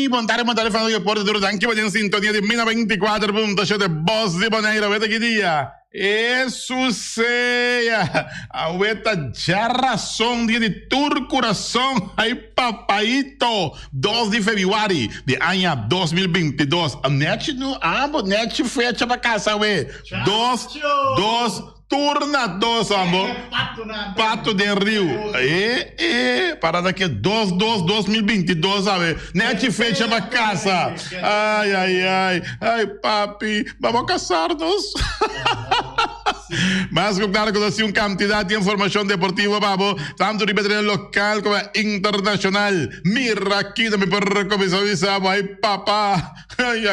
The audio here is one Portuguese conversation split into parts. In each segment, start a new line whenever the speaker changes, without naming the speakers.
montare fanno che porta duro anche in sintonia di Mina 24.7 Boss di Bonaire, avete che dia? Eso sea, ahorita ya razón dia de tur corazón, ay papaito, 2 de februari de año 2022. Net no amo, net fecha para casa, we. Dos turnados, amor. Pato de Rio. Para daqui 2022, sabe? Net fecha para casa. Ai, papi, vamos a casarnos. Mas claro que así un cantidad de información deportiva, babo, tanto ripetere local como internacional. Mira aquí de mi perro comisario, ay papá, ay,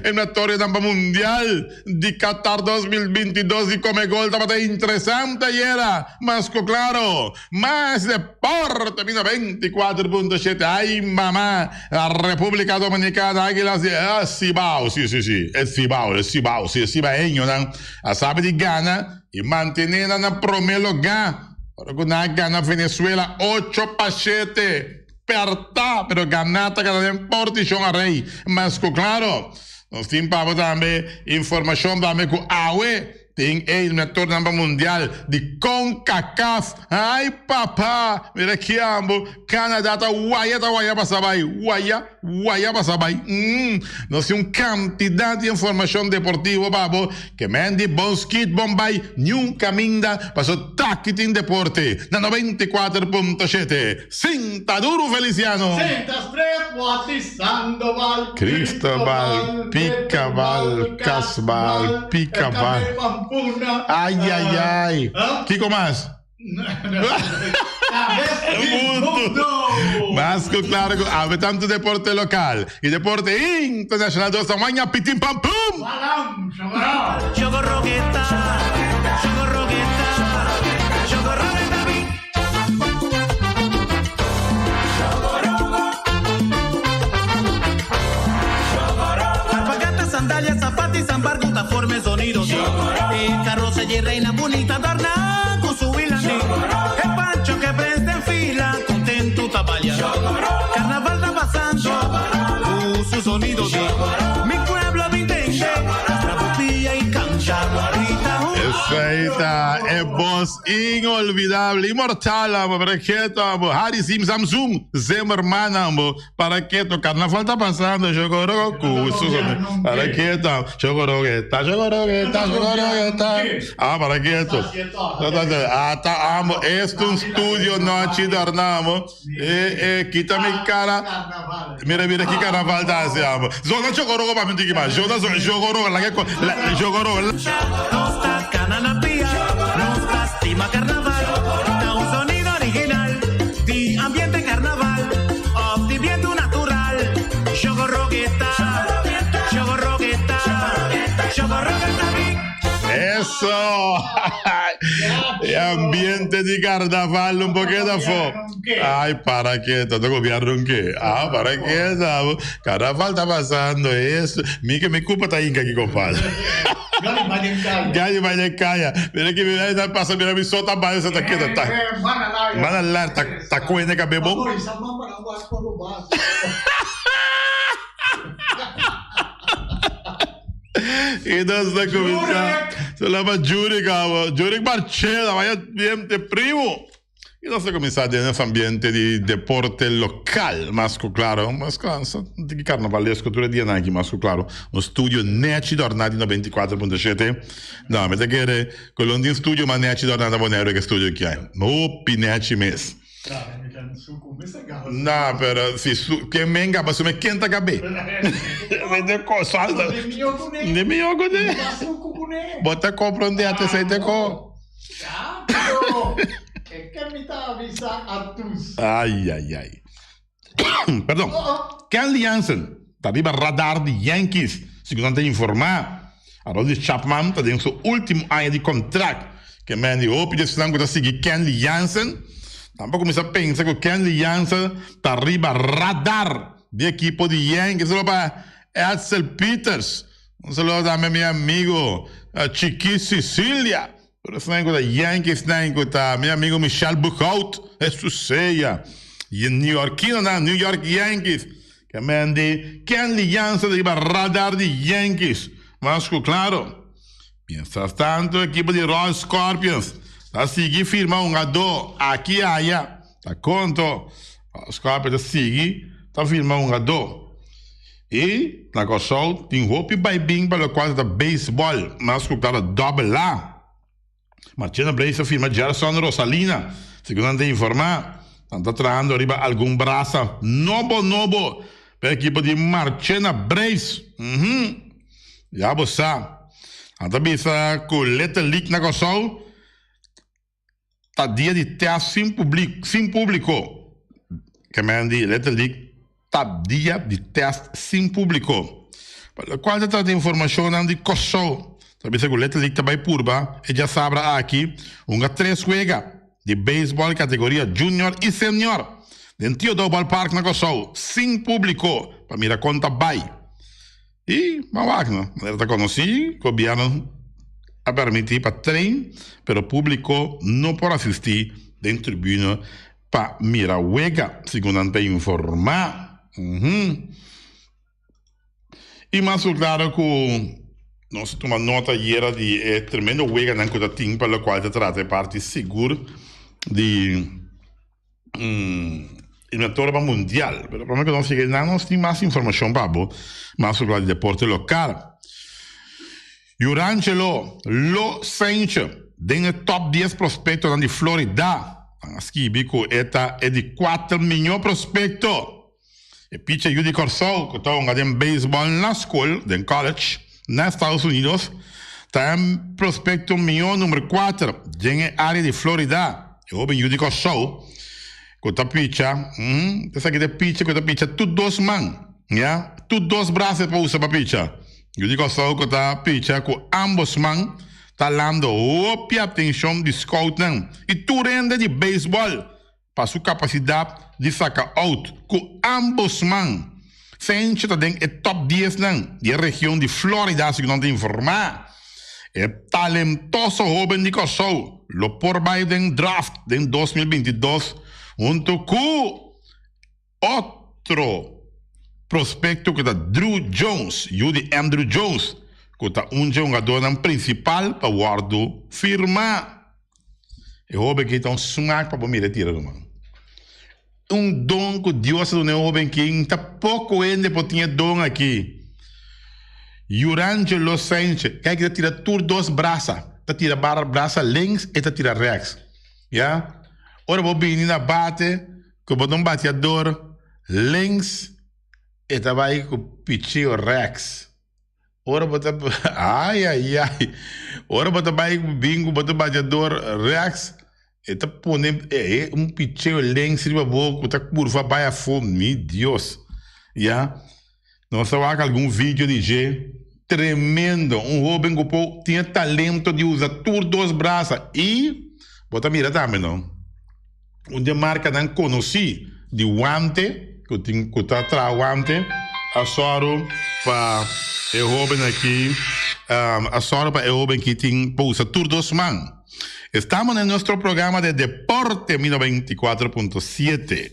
en una torre de mundial de Qatar 2022 y come gol, está interesante y era, más claro, más deporte, mina 24.7, ay mamá, la República Dominicana, Águilas de Cibao, sí, es Cibao, sí, es cibaeño, ¿no? A sabe de Ghana y mantener na promelo gan. Ahora que gana Venezuela 8-7. Perta, pero ganata cada vez por tichón a rey. Mas claro, nos timpamos también información también con AUE. Tem eliminatório na mundial de CONCACAF. Ai, papá, mira aqui, amor. Canadá tá guaia passar vai. Guaia passar vai. Nós temos quantidade de informação deportiva, babo, que mende Bonskit Bombay, nunca minda, passou Taquitin Deporte, na 94.7. Sinta duro, Feliciano.
Sinta estrepo, Sandoval,
Cristobal, Picabal, Casbal, Picabal. Ai. Kiko mais? Mas claro, há tanto deporte local e deporte internacional do tamanho pitim pam pum.
Jogo roqueta. Alpagatas, sandalias, zapatos, zambar, forme sonido. Carroza y reina bonita, adorna con su vilani. El pancho que prende en fila, contento taballa. Carnaval está pasando, su sonido de mi pueblo me entiende. Trapopilla y cancha, guarita.
Perfeita, é voz inolvidável, imortal, amor, para que amor, Harisim Samsung, Zemerman, amor, para que carnaval tá passando, jogo para que jogo rogueta, para que tá, amo, este um estúdio noite dornamos, quita mi cara, mira que carnaval tá assim, amor, zona jogo rogo para mentir que mais, jogo rogo, la jogo rogo,
Cananapía, nos lastima carnaval, da un sonido original, de ambiente carnaval, de viento natural, jogo rogueta,
eso, ambiente de carnaval, un poquito fo. Ay, para qué, te gobierno qué, para qué, carnaval está pasando eso, mi culpa está inca aquí, compadre. Gali Malecaya. Mira que me está pasando, mira mi sota baixo essa daqui, tá. Mana lá, tá com ele cabelo. E nós estamos começando. Se chama Juric Marchela, vai ambiente primo. E nós estamos começando nesse ambiente de deporte local, mas claro, de carnavalesco, tudo dia aqui, mas claro, no estúdio Net Dornati 94.7. Não, mas é que quello di studio, ma Net Dornati Bonero che studio che hai. No, Pinetti mes. No, però sì, che menga, ma su me chienta cabè. Vede cosa? Ne mio cone. Bota compra un dia te sei te co.
Che mi avisa a tus.
Ai. Perdão. Kenley Jansen, tá viva radar de Yankees, segundo te informar. A Rolly Chapman tá dentro do seu último ano de contrato. Que me hope de sangue da seguir Kenley Jansen. Tampouco começa a pensar que o Kenley Jansen tá riba radar de equipo de Yankees. Só para Edsel Peters. Un saludo a mi amigo Chiqui Sicilia. Por eso tengo de Yankees, tengo mi amigo Michel Buchholz, eso sea. Y en New York Yankees, que mende, que aliança de radar de Yankees. Mas, claro, mientras tanto, o equipo de Royal Scorpions está seguindo firmar um jogador aqui e allá. Tá conto, Royal Scorpions está firmando um jogador. E, na Cossol, tem roupa e baibim para o quadro da beisebol. Mas, claro, double A. Martina Brace firma Gerson Rosalina. Segundo de informar, está trazendo arriba algum braço novo para a equipe de Martina Brace. Já você anda bisa com Little League na Cossol. Tá dia de teste sem público. Que me andi Little League tá dia de teste sem público. Para o qual está de informação de Cossol. Sabe se o Little League também purba e já sabe aqui uma 3 juega de beisebol categoria junior e senior dentro do ballpark na Cossol sem público para mirar conta vai. E, maneira está conhecida, o governo a permitir para treino, mas o público não pode assistir dentro da tribuna para mirar o juega, segundo a gente informar. E mais claro que nós tomamos nota ayer de tremendo juega na coisa tem para o qual se trata de parte segura de eliminatória mundial. Mas o problema é que nós chegamos tem mais informação para mais sobre o deporte local. Jurangelo Lo Sanchez tem top 10 prospectos de Florida. Aqui bico eta é de 4 milhões de prospectos. E pitcher Judy Corso, que está jogando beisebol na escola, em college, nos Estados Unidos, tem prospecto milhão número 4 na área de Florida. E o Judy Corso, que está pitcher, essa aqui é pitcher, que está pitcher tudo 2 mãos, yeah? Tudo 2 braços para usar para pitcher. Judy Corso, que está pitcher com ambos mãos, está dando óbvia atenção de scouting e tudo rende de beisebol para sua capacidade de sacar out com ambos mãos. Sente também é top 10 da região de Florida, se não tem informar. É talentoso jovem de Kosovo. Lo por Biden draft em 2022, junto com outro prospecto que é Drew Jones, Judy Andrew Jones, que é jogador principal para o guardo firma. É jovem que está smack para me retirar, mano. Dom que Deus do jovem que está pouco ainda por ter dom aqui. Jurangelo Sanchez, que está tira tur 2 braços, está tira braça links e está tira rex. Ya? Ora vou vir na bate, que vou um bateador links e está vai com pichio rex. Ora bota ai. Ora bota vai bingo bota bateador rex. Eta pone picheo links riba boco, tá curva baia fome, meu Deus. Ya? Não sei se algum vídeo de G tremendo, jovem que tinha talento de usar tur 2 braços e bota mira também não. Onde marca não conheci de guante, que tá atrás guante, a soro para o jovem aqui, a soro para o jovem que tem para usar tur 2 mãos. Estamos en nuestro programa de Deporte 94.7.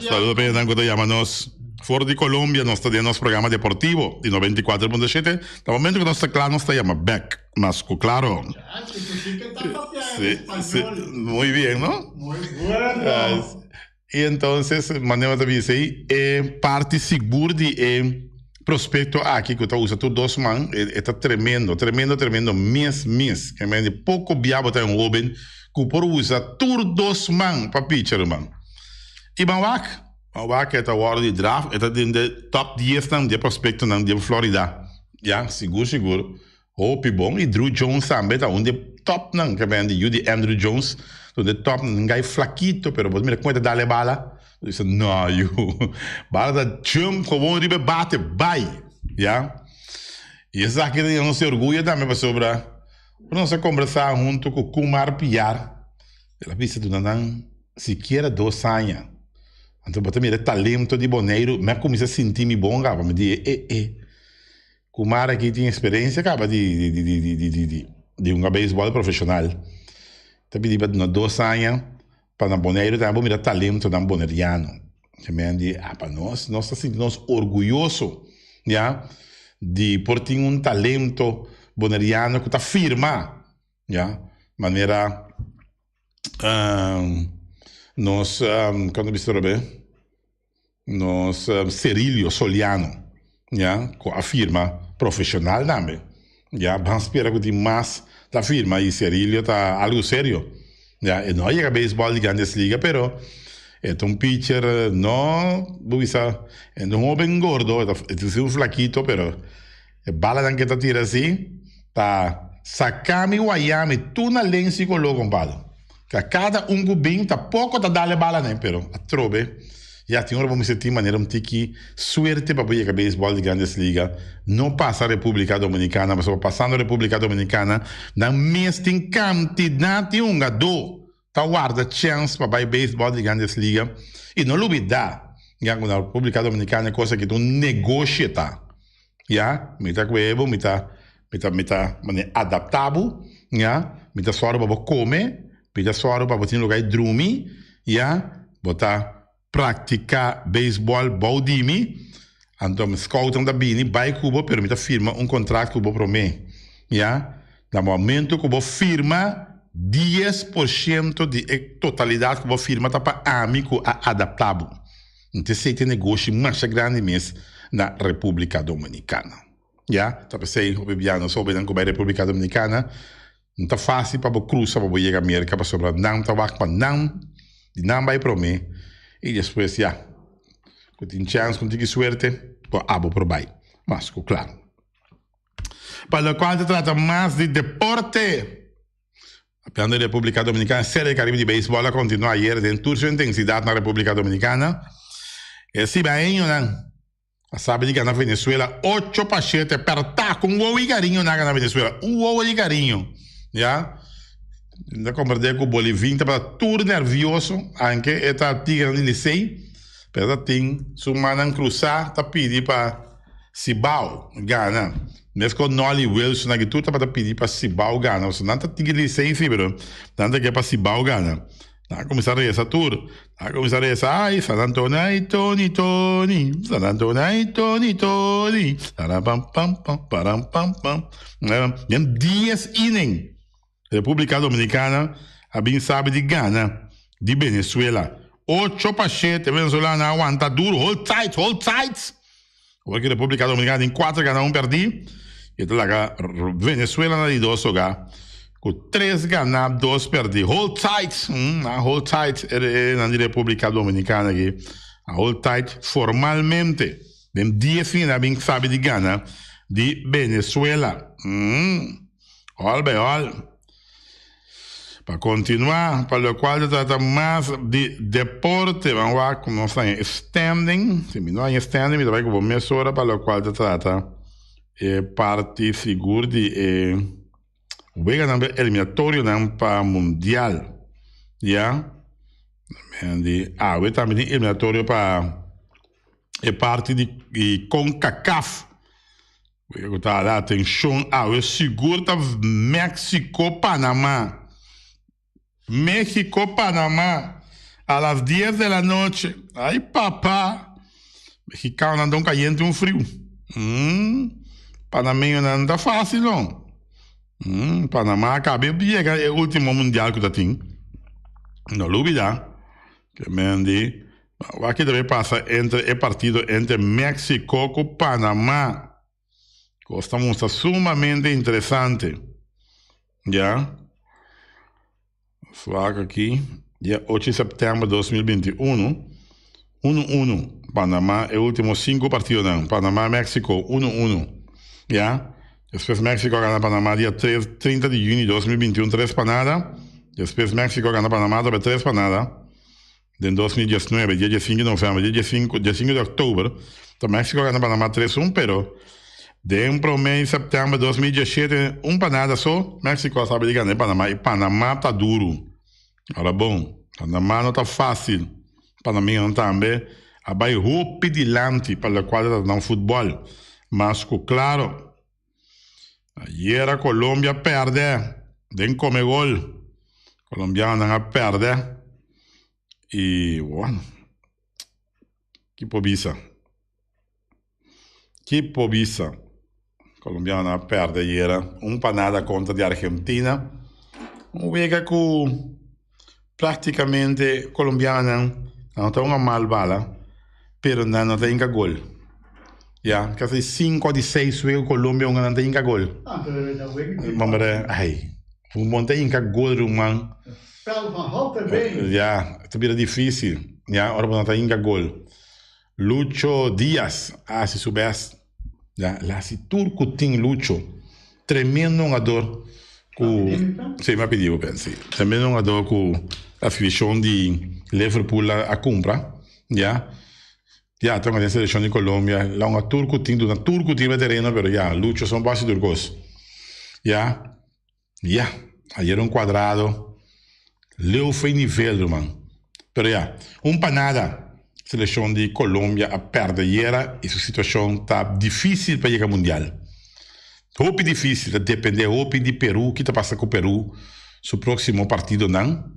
Saludos, Pedro, cuando llámanos Ford de Colombia, nos está dando nuestro programa deportivo de 94.7. El momento que nuestra claro nos llama Beck, más claro. Sí, muy bien, ¿no?
Muy bueno.
Y entonces, manera de decir, parte segura de prospecto aqui que usa tudo 2 mãos está tremendo mês que me pouco biabo tem jovem que por usa tudo 2 mãos para pitcher mano e Mawak é a hora de draft é dentro de top 10 de prospecto de Florida já seguro Hope bom e Drew Jones também tá onde top não que vem de Judy Andrew Jones onde top ninguém flaquito pero pode me conta darle bala. Disse, não, bala da chum, como um ribe bate, vai, já? E isso aqui não se orgulha também para sobrar. Para nós conversar junto com o Kumar Piar. Ela disse, tu não sequer 2 anos. Então, eu tenho talento de boneiro, mas comecei a sentir-me bom, cara, me dizer, Kumar aqui tem experiência, cara, de um beisebol profissional. Então, pedi para 2 anos, para o boneiro, também vou mirar talento de um boneriano. que me andi, para nós está sentindo orgulhoso, já, de por ter talento boneriano que está firma, já, maneira nós quando viste bem nós Cerilio Soliano, já, com a firma profissional também, já, vamos esperar que tem mais da firma e Cerilio está algo sério, já, e não é beisebol de grandes ligas, pero é pitcher, no, buisa, é um homem gordo, é um flaquito, pero é bala que tá tira assim, tá sacami guayame, tu na lenço colo compadre. Que cada que bem tá pouco tá dale bala né, pero a trobe, já tem hora vamos sentir maneira tiki suerte para poder beisebol de grandes ligas, não passa a República Dominicana, mas passando a República Dominicana, na mesma quantidade do tá guarda chance para beisebol de grandes ligas e não olvidar, já na República Dominicana é coisa que tu negocia tá, já, mita cuevo, mita adaptável, já, mita soro para comer, mita soro para botar lugar de dormir, já, botar praticar beisebol baudimi, então scoutam da bini, vai cubo, permita firma contrato cubo para mim, já, no momento cubo firma 10% de totalidade que você firma tá para amigo adaptável. Então, você tem negócio mais grande mesmo na República Dominicana. Já? Tá para ser, o bebiano, só bem com a República Dominicana, não tá fácil para cruzar para ir à América, para sobrar não tá para não vai para mim. E depois, já, com tem chance, com tem suerte, para abo para vai. Mas, claro. Para o qual se trata mais de deporte. A plano da República Dominicana, a Série Caribe de Beisebol continua ayer de sua intensidade na República Dominicana. E se bem, a sabe que na Venezuela, 8 pachetes apertar com um ovo de carinho na Venezuela. Um ovo de carinho. Já? Ainda compartilhei com o Bolivia, para tudo nervioso, anche esta tigre de Licey, pero tem, sumana cruzar, tá pedir para Cibao, Gana. Mesmo com Nolly Wilson, que tudo para pedir para Cibao Gana. Você não está tigre de Licey, fibro. Tanto que é para Cibao Gana. Tá começando essa tour. Tá começando essa. Ai, San Antonio, ai, Tony. San Antonio, ai, Tony. Pam, pam, pam, param, pam, pam. Tem 10 innings. República Dominicana, a bem sabe de Gana, de Venezuela. 8 pachetes, Venezuela aguanta duro. Hold tight. Porque República Dominicana tem 4 ganhar, 1 perdi. E lá, Venezuela na de 2 jogar. Com 3 ganhar, 2 perdi. Hold tight. Hold tight na República Dominicana aqui. Hold tight formalmente. Tem 10 finais, bem sabe de Gana, de Venezuela. Olha. Para continuar, para o qual se trata mais de deporte, vamos lá, como está em standing, se não há em standing, me vai com uma hora para o qual se trata parte segura de vega na eliminatório para mundial, já? Também eliminatório para parte de CONCACAF. Eu tá lá, atenção, eu seguro tá México, Panamá, a las 10 de la noche. Ay, papá. Mexicano andam caliente frio. Panameño não anda fácil, não. Panamá acabou de chegar, é o último mundial que tem. Não olvida. Que me diz. Aqui também passa entre o partido entre México e Panamá. Costa mostra sumamente interessante. Já? Suaca aqui, dia 8 de setembro de 2021, 1-1. Panamá é o último 5 partidos, não. Panamá, México, 1-1. Já? Depois México ganha Panamá dia 30 de junho de 2021, 3 para nada. Depois México ganha Panamá, 3 para nada. De 2019, dia 5 de novembro, dia 5 de outubro. Então México ganha Panamá 3-1, pero de promedio de setembro de 2017, 1 para nada só. México sabe de ganhar Panamá. E Panamá tá duro. Ora bom, Panamá não tá fácil. Panamá não também. Vai rapidamente para o quadro do futebol. Mas, claro, ayer a Colômbia perde. Den come gol. Colombiano não perde. E, bueno, Que pobisa. Colombiana perde ieri. Panada contra di Argentina. Vega que praticamente colombiana não está uma mal bala, pero não tem gol. Ya, casi 5 de 6 veio Colômbia não tem gol. Vamos ver, não tem gol, man.
Spel van Halter bem.
Ja, het is difícil. Ja, ahora não tem gol. Lucho Díaz, se soubesse. Ja, lá se turco tem Lucho. Tremendo jogador. Sim, me pediu, pensi. Tremendo jogador com a seleção de Liverpool a compra. Ja. Ja, tem a seleção de Colômbia. Lá um turco tem veterano, pero ja, Lucho são base turcos. Ja. Ja, ayer quadrado. Leo foi nível, man. Pero ja, panada. Seleção de Colômbia a perder ieri e sua situação está difícil para chegar ao Mundial. Hope difícil, depende de Peru, que está passando com o Peru. Seu próximo partido não.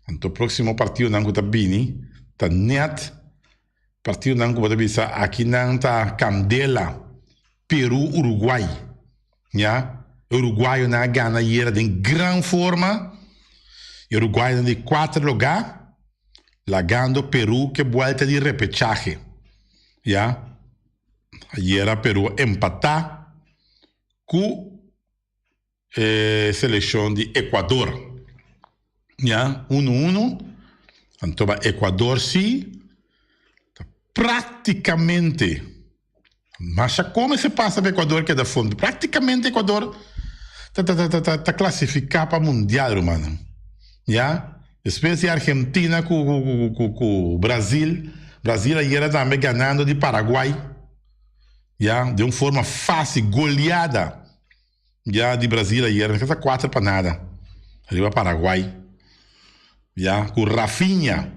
Então, o próximo partido não está bem, está net. Partido não que pode pensar, aqui não está Candela, Peru, Uruguai. Ja? Uruguai não ganha ieri em grande forma. Uruguai em 4 lugares. Lagando Peru que vuelta de repechaje. ¿Ya? Ayer Peru empatar con selección de Ecuador. ¿Ya? 1-1. Entonces Ecuador sí. Prácticamente. Mas como se pasa para Ecuador que da fondo? Prácticamente Ecuador está clasificado para Mundial, hermano. ¿Ya? Después de Argentina com Brasil. Brasil ayer também ganhando de Paraguai. Já, de uma forma fácil, goleada. Já, de Brasil ayer. Essa 4 para nada. Arriba Paraguai. Já, com Rafinha.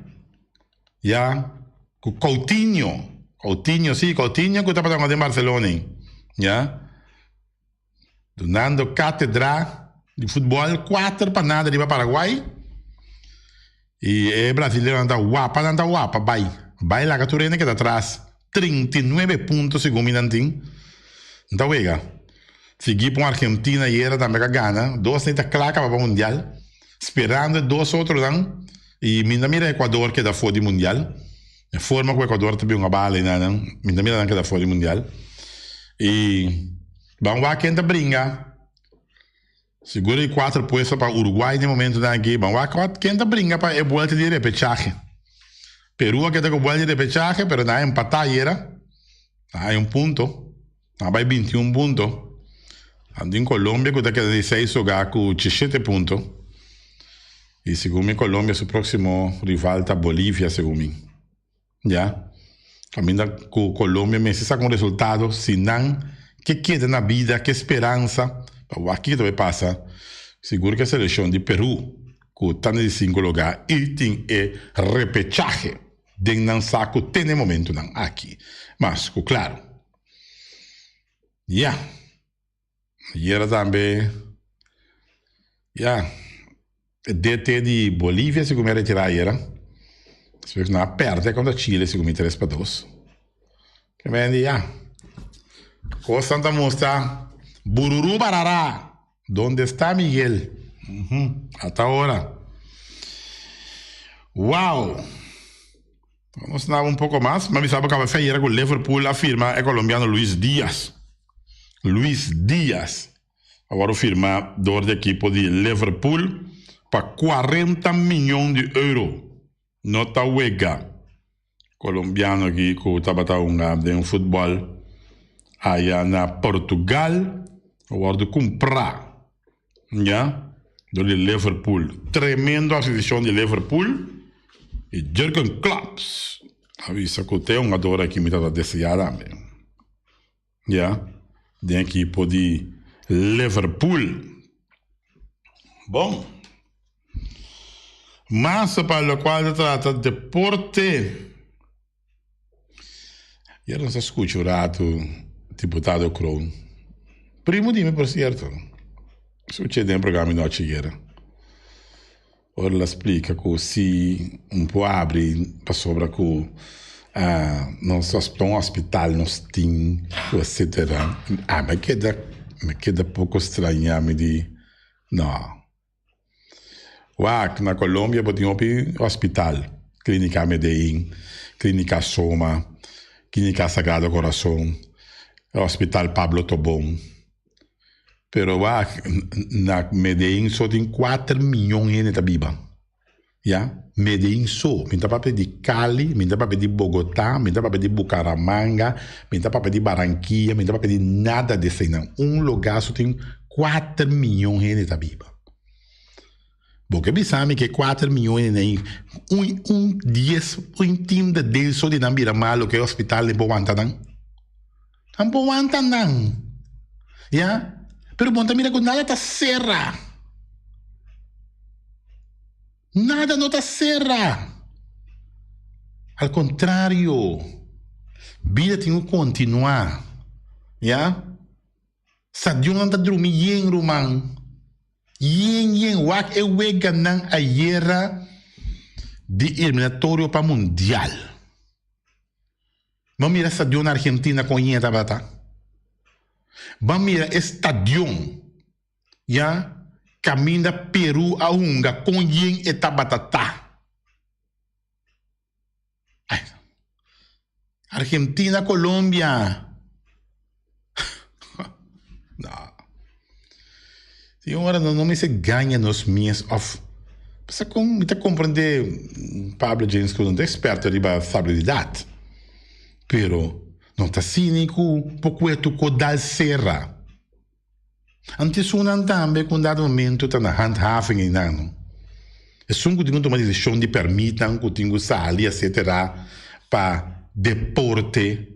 Já, com Coutinho. Coutinho que está para de Barcelona. Já. Donando cátedra de futebol 4 para nada arriba Paraguai. E o brasileiro anda guapa, vai lá, Caturena que está atrás, 39 pontos segundo Minantin. Então, vega, seguir para a Argentina e era também que gana, 2 neta claca para o Mundial, esperando 2 outros não, e mira Equador que está fora do Mundial, a forma que o Equador também uma bala, não, mira que está fora do Mundial, e vamos lá quem está brinca. Segura 4 puestos para Uruguai no momento daqui. Vamos lá, quem está brincando para a volta de repechaje. Peru que está com volta de repechaje, pero não empatar era. Hay ponto. Vai 21 pontos. Ando em Colômbia que está com 16 jogar com 17 pontos. E segundo Colômbia, seu próximo rival está Bolívia, segundo mim. Já? Caminha com Colômbia, mas se com resultado, se não, que queda na vida, que esperança. Aqui também passa, seguro que a seleção de Peru, que está em 5 lugares, e tem repechaje, de não saco, tem no momento não, aqui. Mas, claro, e era também, DT de Bolívia, segundo me retirar, era, se não perde contra Chile, segundo me 3-2. Que vem, coisa da mostra. Bururu Barará, ¿dónde está Miguel? Hasta ahora. Wow. Vamos a un poco más. Me avisaba que café ayer con Liverpool afirma el colombiano Luis Díaz. Ahora firma door de equipo de Liverpool para 40 millones de euros. Nota huega. Colombiano aquí que estaba de un fútbol allá en Portugal. Agora comprar, já, do Liverpool. Tremendo aquisição de Liverpool. E Jürgen Klopp avisa que tem um jogador aqui que está desejado também. Já, da equipe de Liverpool. Bom, mas para o qual se trata de deporte. Eu não escuto o rato, deputado Crown. Primo di me, por cierto. Succede in programma noche ieri. Ora la explica che si un po' apri, pa sopra che non so, un ospedale, non sting, eccetera. Mi chiede poco straniami di... No. Na Colômbia, abbiamo più ospedale. Clínica Medellín, Clínica Soma, Clínica Sagrado Corazón, Hospital Pablo Tobón. Pero na Medellín só tem 4 milhões de viva. Yeah? Medellín só. Minta papel de Cali, minta papel de Bogotá, minta papel de Bucaramanga, minta papel de Barranquilla, minta papel de nada desse não. Lugar só tem 4 milhões de viva. Porque pensamos que 4 milhões nem um 10, um time de 10 só de não virar malo que o hospital não pode aguentar não. Não pode aguentar não. Yeah? Pero bom, mira que nada está cerra. Nada não está cerra. Al contrário, vida tem que continuar. Yeah? Sadio não está dormindo, Roman. Yen wak e wega nang a guerra de eliminatório para mundial. Vamos mirar estadio na Argentina com yen tabata. Vamos mirar estadio, ya, caminho da Peru a Unga com yen e tabatata. Argentina, Colômbia. Não. Senhora, não me se ganha nos meses of. Você me compreender, Pablo James, que não é experto de estabilidade. Pero, não está cínico, pouco é tu codal serra. Antes, um também, com dado momento, está na handhaving e não. É só que tem que tomar decisão de permitir que tenha sair, etc., para deporte.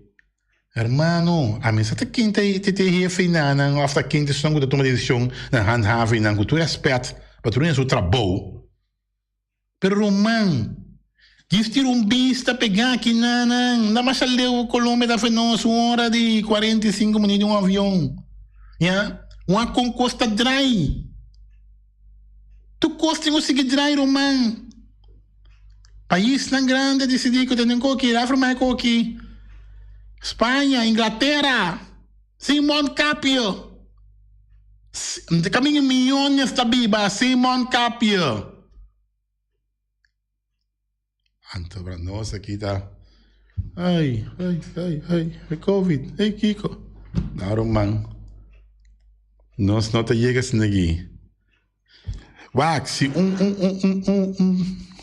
Hermano, a mim, se quem te refinar, ou se quem te só que toma decisão na handhaving, que tu respeita, para tu não é o trabalho. Pero, Roman, diz que vista pegar aqui, não mais leu Colômbia da Fenôs, 1 hora de 45 minutos de um avião. Yeah? Uma concosta dry. Tu costa conseguir dry, Roman. País tão grande, decidir que tem que ir, África mais aqui. Espanha, Inglaterra, Simon Capio. Caminho milhões da Biba, Simon Capio. Anto para nós aqui tá. Ai, Covid. Ei, Kiko. Não, man. Nós não te chegas aqui. Wag, se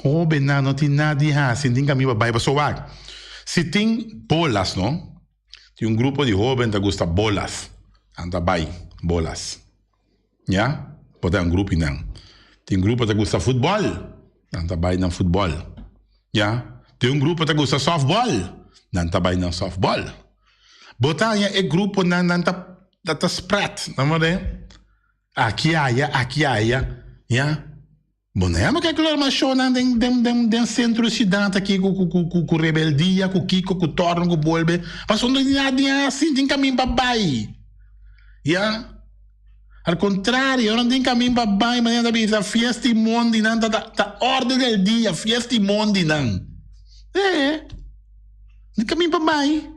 jovem não tem nada de errado, se tem caminho para baixo, wag. Se tem bolas, não? Tem grupo de jovens que gosta bolas. Anda vai, bolas. Já? Pode ter grupo não. Tem grupo que gosta futebol. Anda vai no futebol. Já? Tem grupo que gosta softball. Anda vai no softball. Botar é grupo não tá spread, não é? Aqui há. Já? Bom, não é que aquilo mais show den centro cidade aqui com rebeldia, com Kiko, com Torno, com Bolbe. Passou não tem assim, tem caminho para baixo. Yeah? Al contrario, eu não tenho caminho para baixo, mas ainda a fiesta e mundo não tá ordem do dia, fiesta e mundo não. Tem caminho para baixo.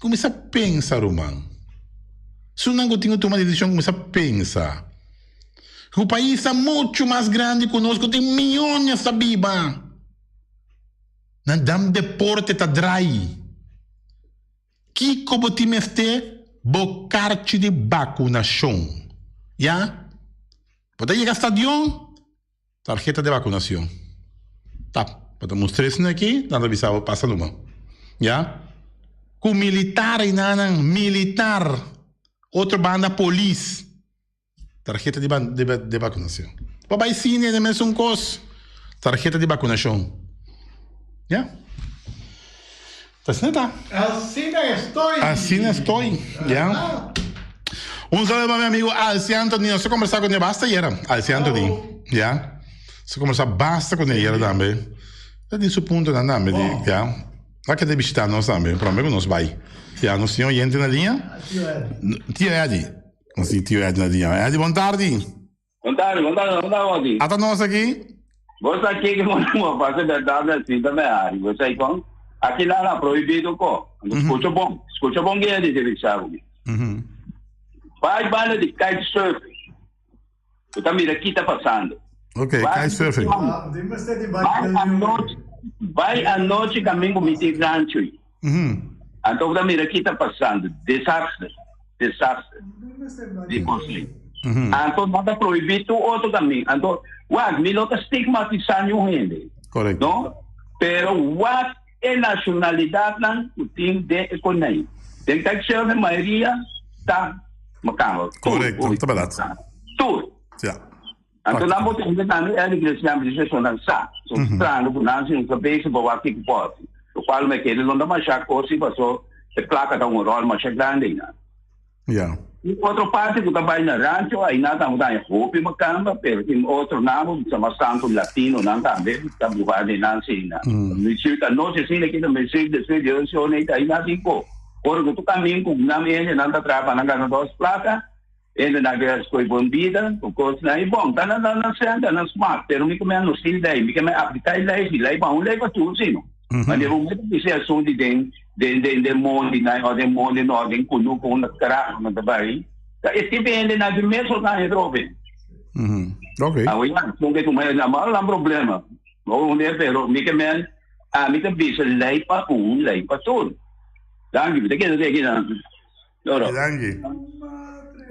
Começa a pensar, Roman. Se não tenho tomado decisão, começa a pensar. O país é muito mais grande conosco, tem milhões de biba. Não dá deporte tá dry. Que como te mete bocarte de vacunação, já? Pode ir ao estádio? Tarjeta de vacunação. Tá, pode mostrar isso aqui, nada avisava passa numa, já? Com militar e nada, militar, outra banda polícia. Tarjeta de vacunação. Papai cine de mesmo coisa. Tarjeta de vacunação. Já? Assim está. Assim estou. Já? Saludo para meu amigo Alci Anthony. Você conversar com ele basta e era. Alci Anthony. Já? Você conversar basta com ele era também. É desse ponto também. Já? Lá que te visitar nós também. Para mim nós vai. Já? Nós temos gente na linha. Tio Edi. Sì, tio Edi, buon tardi.
Buon tardi.
Ata nós aqui?
Você aqui que mandou uma fase da tabla assim também, você aí com? aqui lá proibido ko. Escucha bom que é de televisão. Vai bala de kitesurfing. Tu tá mira aqui tá passando.
Ok, kitesurfing.
Vai à noite caminho com o rancho. Então tá mira aqui tá passando. Desastre. De conflito. Então nada proibido outro caminho. Então, me não está estigmatizando o gente.
Correto.
Não? Pero what é nacionalidade não tem de economia. Tem que ser a maioria tá macama.
Correto, está verdade.
Tudo. Então não vou ter que dar a igreja de gestão não sa. So estranho por não ser um beijo para o artigo pode. O qual me quer não dá mais a coisa passou a placa da rol mais grande né. Outra parte que trabalha na rancho, aí nada muda em roupa e macamba, pero tem outro nome, chama Santo Latino, não também, está bugado em Nancina. Me chega não se sente que me chega de direção aí nada ficou. Porque tu caminho com nome ele não está trabalhando na duas placas, ele na guerra foi bombida, o coisa não é bom, tá na senda, na smart, pero me come no sim daí, me come aplicar lei bom, leva tudo sim. Mas eu vou dizer assunto de monde na ou de monde no de kuno com na cara na dabai esse vende na dimensão na hidrobe
ok
aí não que como é não problema não é pero me que me me que bisa lei para lei para tudo danke bitte que aqui não
danke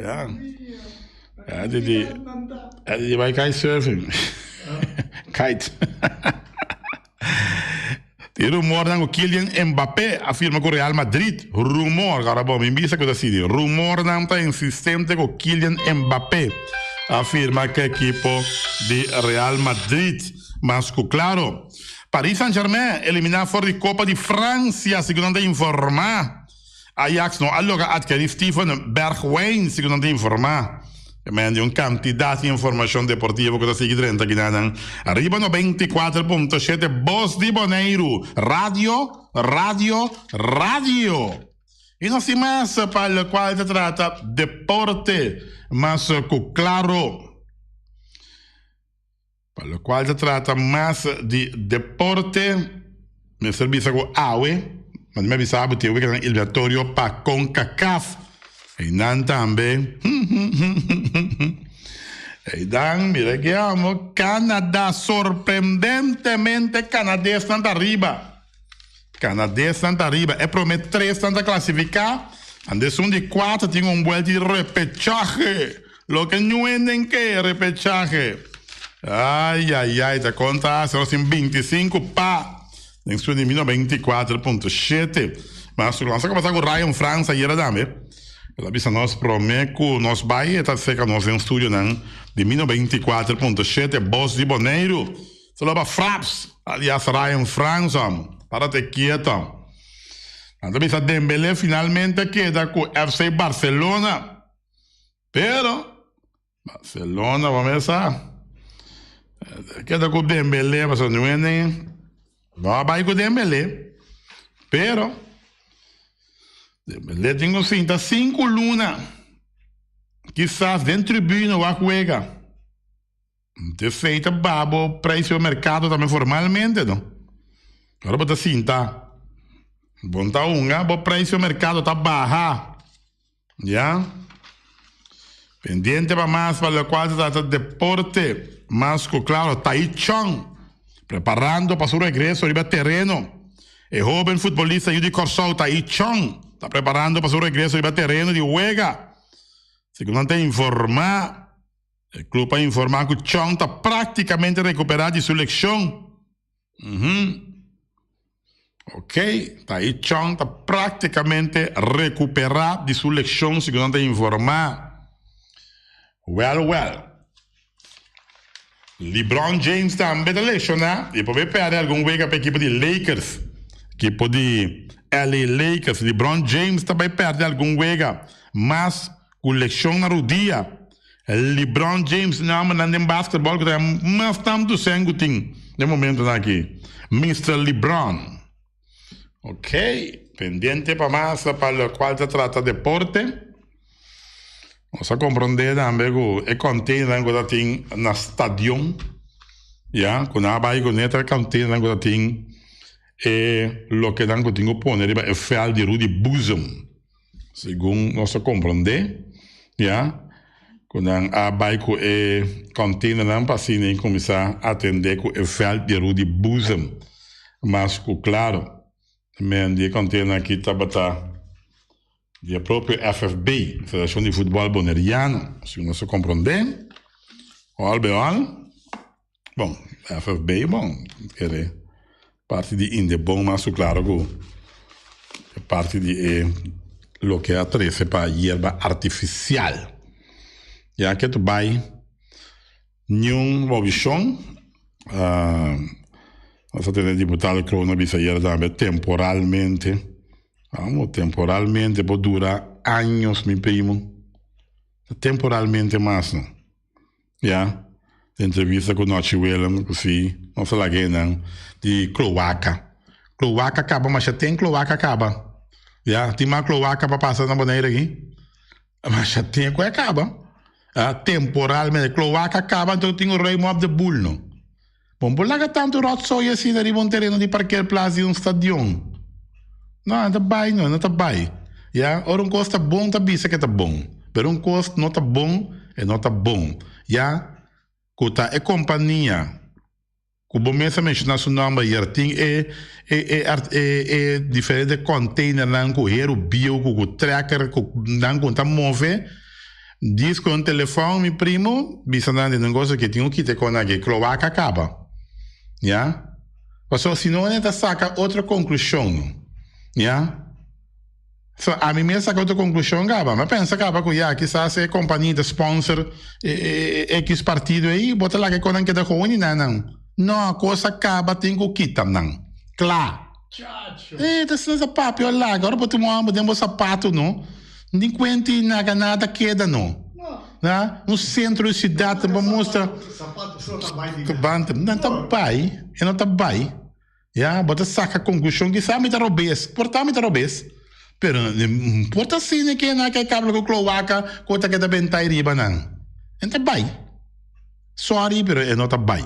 ja die vai kitesurfing kite. Il rumor dango Kylian Mbappé afirma con Real Madrid. Rumor, cara, bom, mi bisa cosa si dice. Rumor nanta insistente con Kylian Mbappé afirma che equipo di Real Madrid. Masco claro. Paris Saint-Germain elimina fuori Coppa di Francia, secondo informa. Ajax no allora adquiri Steven Bergwijn, secondo informa. Men un quantità di informazione deportiva cosa si trenta che arrivano 24.7 Boss di Boneiro radio e non si massa per il quale si tratta deporte mas claro per il quale si tratta mas di deporte mi servizio con AUE ma mi avvisavo che il viatorio pa CONCACAF e non tambe e dan mi reghiamo Canada sorprendentemente canadese sta arriba e promette 3 sta classificare adesso di 4 tiene un bel di repechaje lo che non è che repechaje ai da conta sono in 25 pa nel suo di 24.7 ma sulla cosa con Ryan Franza ieri da me la bisa nos promeco nos vai e tá seca nos em studio nan di mino 24.7 Boss di Boneiro solo para Fraps alias Ryan Franza para te quieto quando bisa Dembélé finalmente queda con FC Barcelona pero Barcelona vamos a queda con Dembélé mas não é nem vai com Dembélé pero le tengo cinta 5 luna quizás dentro tribuna o a juega de feita babo precio mercado também formalmente não agora bota cinta bonta unga bo precio mercado tá baja ya pendiente para más para lo cual se trata de deporte más claro Taichung preparando para su regreso arriba terreno el joven futbolista Yudi Corsou Taichung está preparando para su regreso y va a terreno de juega. Secondo informa, el club ha informado que Chong está prácticamente recuperado de su lesión. Ok, está ahí Chong está prácticamente recuperado de su lesión, secondo informa. Well. LeBron James también está lesionado y puede perder algún juego para el equipo de Lakers. Equipo de LA Lakers, LeBron James também perde algum jogo, mas com lesão na rodilha. LeBron James não anda em basquetebol, mas estamos sem tem de momento aqui. Mr. LeBron. Ok, pendiente para mais para o qual se trata de deporte. Vamos compreender também que é contínuo que tem na estádio, já, quando vai com neta contínuo que tem e lo che dan continuo pone riba è fel di Rudy Bosom. Según nos comprende, ya. Quando a baiko e container nan passine in começar a atender com o fel de Rudy Bosom. Mas claro, men die container aqui tabata di proprio FFB, Federazione di Football Boneriano, se non si comprende, o beal, bom, FFB, bom, che parte di India, bom, mas claro che parte di lo che attrezza per hierba artificial. Ja, che tu vai, non movition, nós temos deputado Crona Bissayer também temporalmente. Vamos, temporalmente pode durar anos, meu primo. Temporalmente mais, não? Já? Entrevista com o Nochi Willem, assim, não sei lá quem não, de cloaca. Cloaca acaba, mas já tem cloaca acaba. Já? Tem mais cloaca para passar na banheira aqui. Mas já tem que acaba. Temporalmente, cloaca acaba, então tem o rei mob de bull, não? Bom, por lá que tanto rotzoio assim, arriva um terreno de parquear plaza de um stadion. Não, não vai, não tá bem. Ja, ora custo bom, tá bisa que tá bom. Pero custo não tá bom, e não tá bom. Ja, kuta é companhia. Kubo mesa mencionar seu nome, jardim é diferente container nan ku hero bio ku tracker ku nan ku tá move. Diz com o telefone, meu primo, bisa nan de negócio que tinha que ter com a cloaca acaba. Ja? Mas se não é saca outra conclusão. Ja? So, a mim saca outra conclusão, acaba. Mas pensa, acaba com quizás é companhia de sponsor, X partido aí, bota lá que quando que da ruim, não. Não, a coisa acaba, tem que quitar, não. Claro. Das não é papo, olha lá, agora podemos sapato, não? Nem quente nada queda, não. No centro da cidade, para mostrar. Não está bem, não está bem. Bota saca conclusão que sabe me robes, portar me robes. Pero porta assim que na que cabelo com cloaca, conta que da bentai riba não. Não está bem. Sorry, pero não está bem.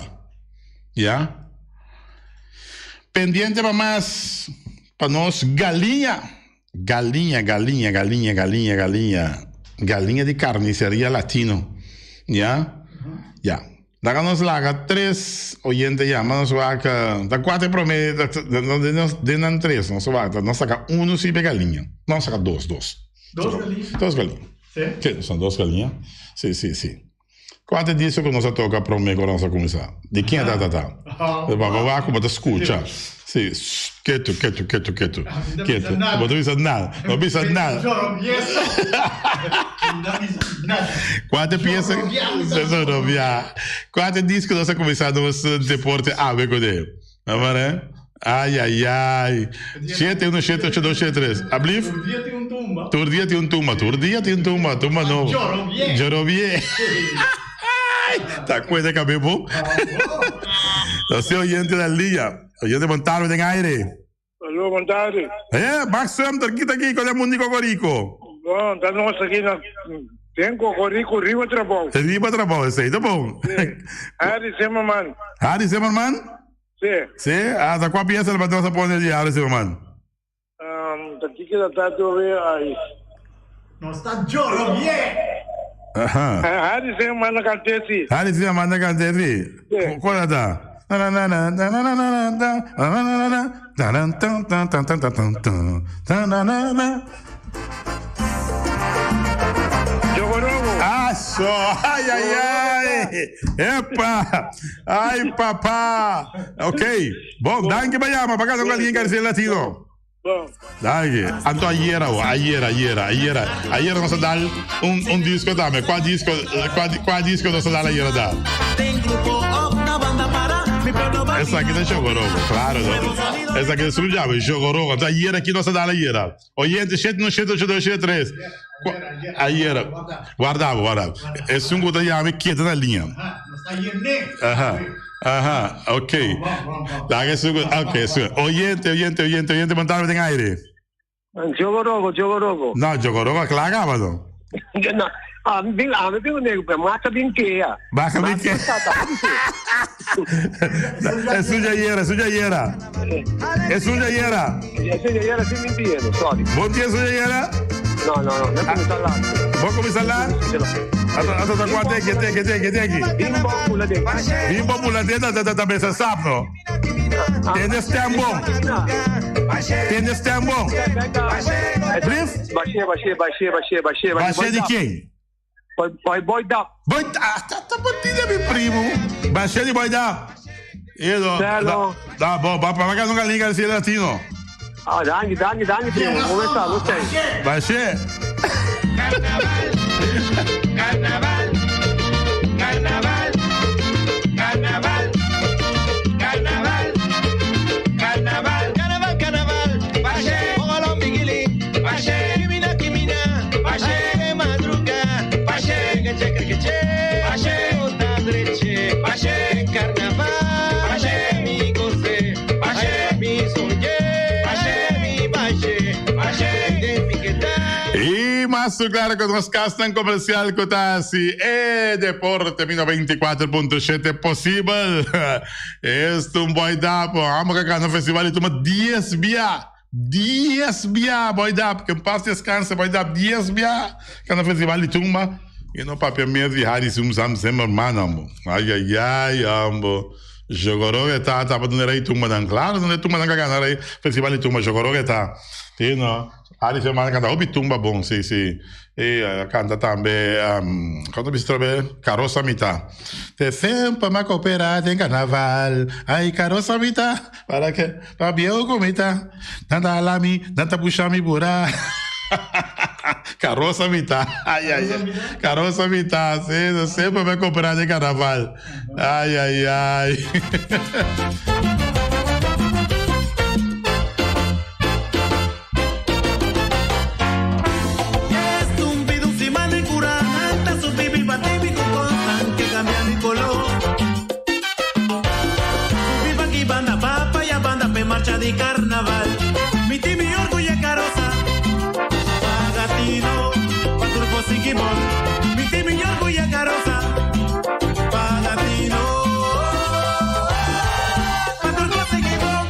Pendiente para mais para nós galinha de carniceria latino. Daí nós lá 3 oyentes já, mas nós vamos da 4 prometo, de não 3, nós saca 1 se pega galinha. Nós saca 2. 2 galinhas? 2 galinhas. Sim, são 2 galinhas. Sim. 4 dias que nós toca prometo quando nós começar. De quem é tá? Vai como te escuta. Sim, quieto. Não precisa nada. Quatro piezas. Quatro dias que nós começamos a deporte ave com ele. Vamos, ai. 7, 1, 7, 8, 2, 7, 3. Abliv? Tur dia tem um tumba. Tumba novo. Jorovier. Tá coisa que é bom. Você é oyente da linha. Oyente montado em aire.
Alô, montado.
Max Sumter, aqui, qual é o mundo de Cocorico?
Bom, tá nós aqui na... Tem Cocorico, Riba Trabão.
Riba Trabão, isso aí, tá bom.
Harry Zimmerman.
Harry Zimmerman? Sim. Da qual pieza ele bateu essa ponte de Harry Zimmerman?
Daqui que ela tá do aí.
Não está Jorovier.
Harry Zimmerman na Cantesi.
Harry Zimmerman na Cantesi? Qual é a
Jogorogo.
Ai. Epa. Ai, papá. Ok. Bom, danke bayama. Pagado com alguém que é latino. Dai, anto ayer nos dá un disco dame, qua disco nos dá ayer da. Essa aqui é Jogorogo, claro, não. Essa aqui é Sujava, Jogorogo, então ayer aqui nos dá ayer. Oyente, 7 no 7 8 3. Ayer. Guardava. É sungo da yame que na linha. Ok. Dai, ok, oyente, mandarme em aire.
Jogorogo.
No, Jogorogo, claro, não.
tengo nego, pero mata bien que ya.
Baja bien que. Es suya yera.
Eso ya era sin mentira, sorry.
Bom dia, suya yera.
No, no comienza lá.
Vou começar lá? Até quanto é que tem aqui? Bimbo pula dentro da mesa, sabe, não? Tienes tambor? Brief? Baixê de quem?
Boy Dap.
Tá batida, meu primo. Baixê de Boy Dap. Tá bom, vai pra cá nunca liga esse latino.
Dani, primo. Vamos começar, não sei.
Baixê.
Carnaval. Baixê, ogolão miguili. Baixê, kimina. Baixê, madruga. Baixê, gache. Baixê, outra breche. Baixê, carnaval. Baixê, mi goce. Baixê, mi sonhe. Baixê, mi baixê. De piqueta.
Y más claro que nos castan comercial Cotasi Deporte 24.7 posible. Este un boy dap. Vamos a ganar festival y toma 10 bia boy dap. Que en paz descanse boy dap 10 bia. Ganar festival y tuma. Y no papel medo de Harry Sam sem hermano ambo. Ai ambo. Jogoró que tá para donde aí tuma dan claro, donde tuma dan ganar aí festival y tuma jogoró que tá. Sì, no. Ali se manda canta Obitumba bom, sì. E canta também quando mi trovo Carroça Mita. Te sempre ma cooperate in carnaval. Ai Carroça Mita, para che va bio comita. Tanta lami, tanta puxami burá. Carroça Mita. Ai. Carroça Mita, sì, sempre ma cooperate in carnaval. Ai.
De carnaval, mi orgullo es Carroza, Pagatino, Paturbo Sigimón, mi orgullo es Carroza, Pagatino, Paturbo Sigimón.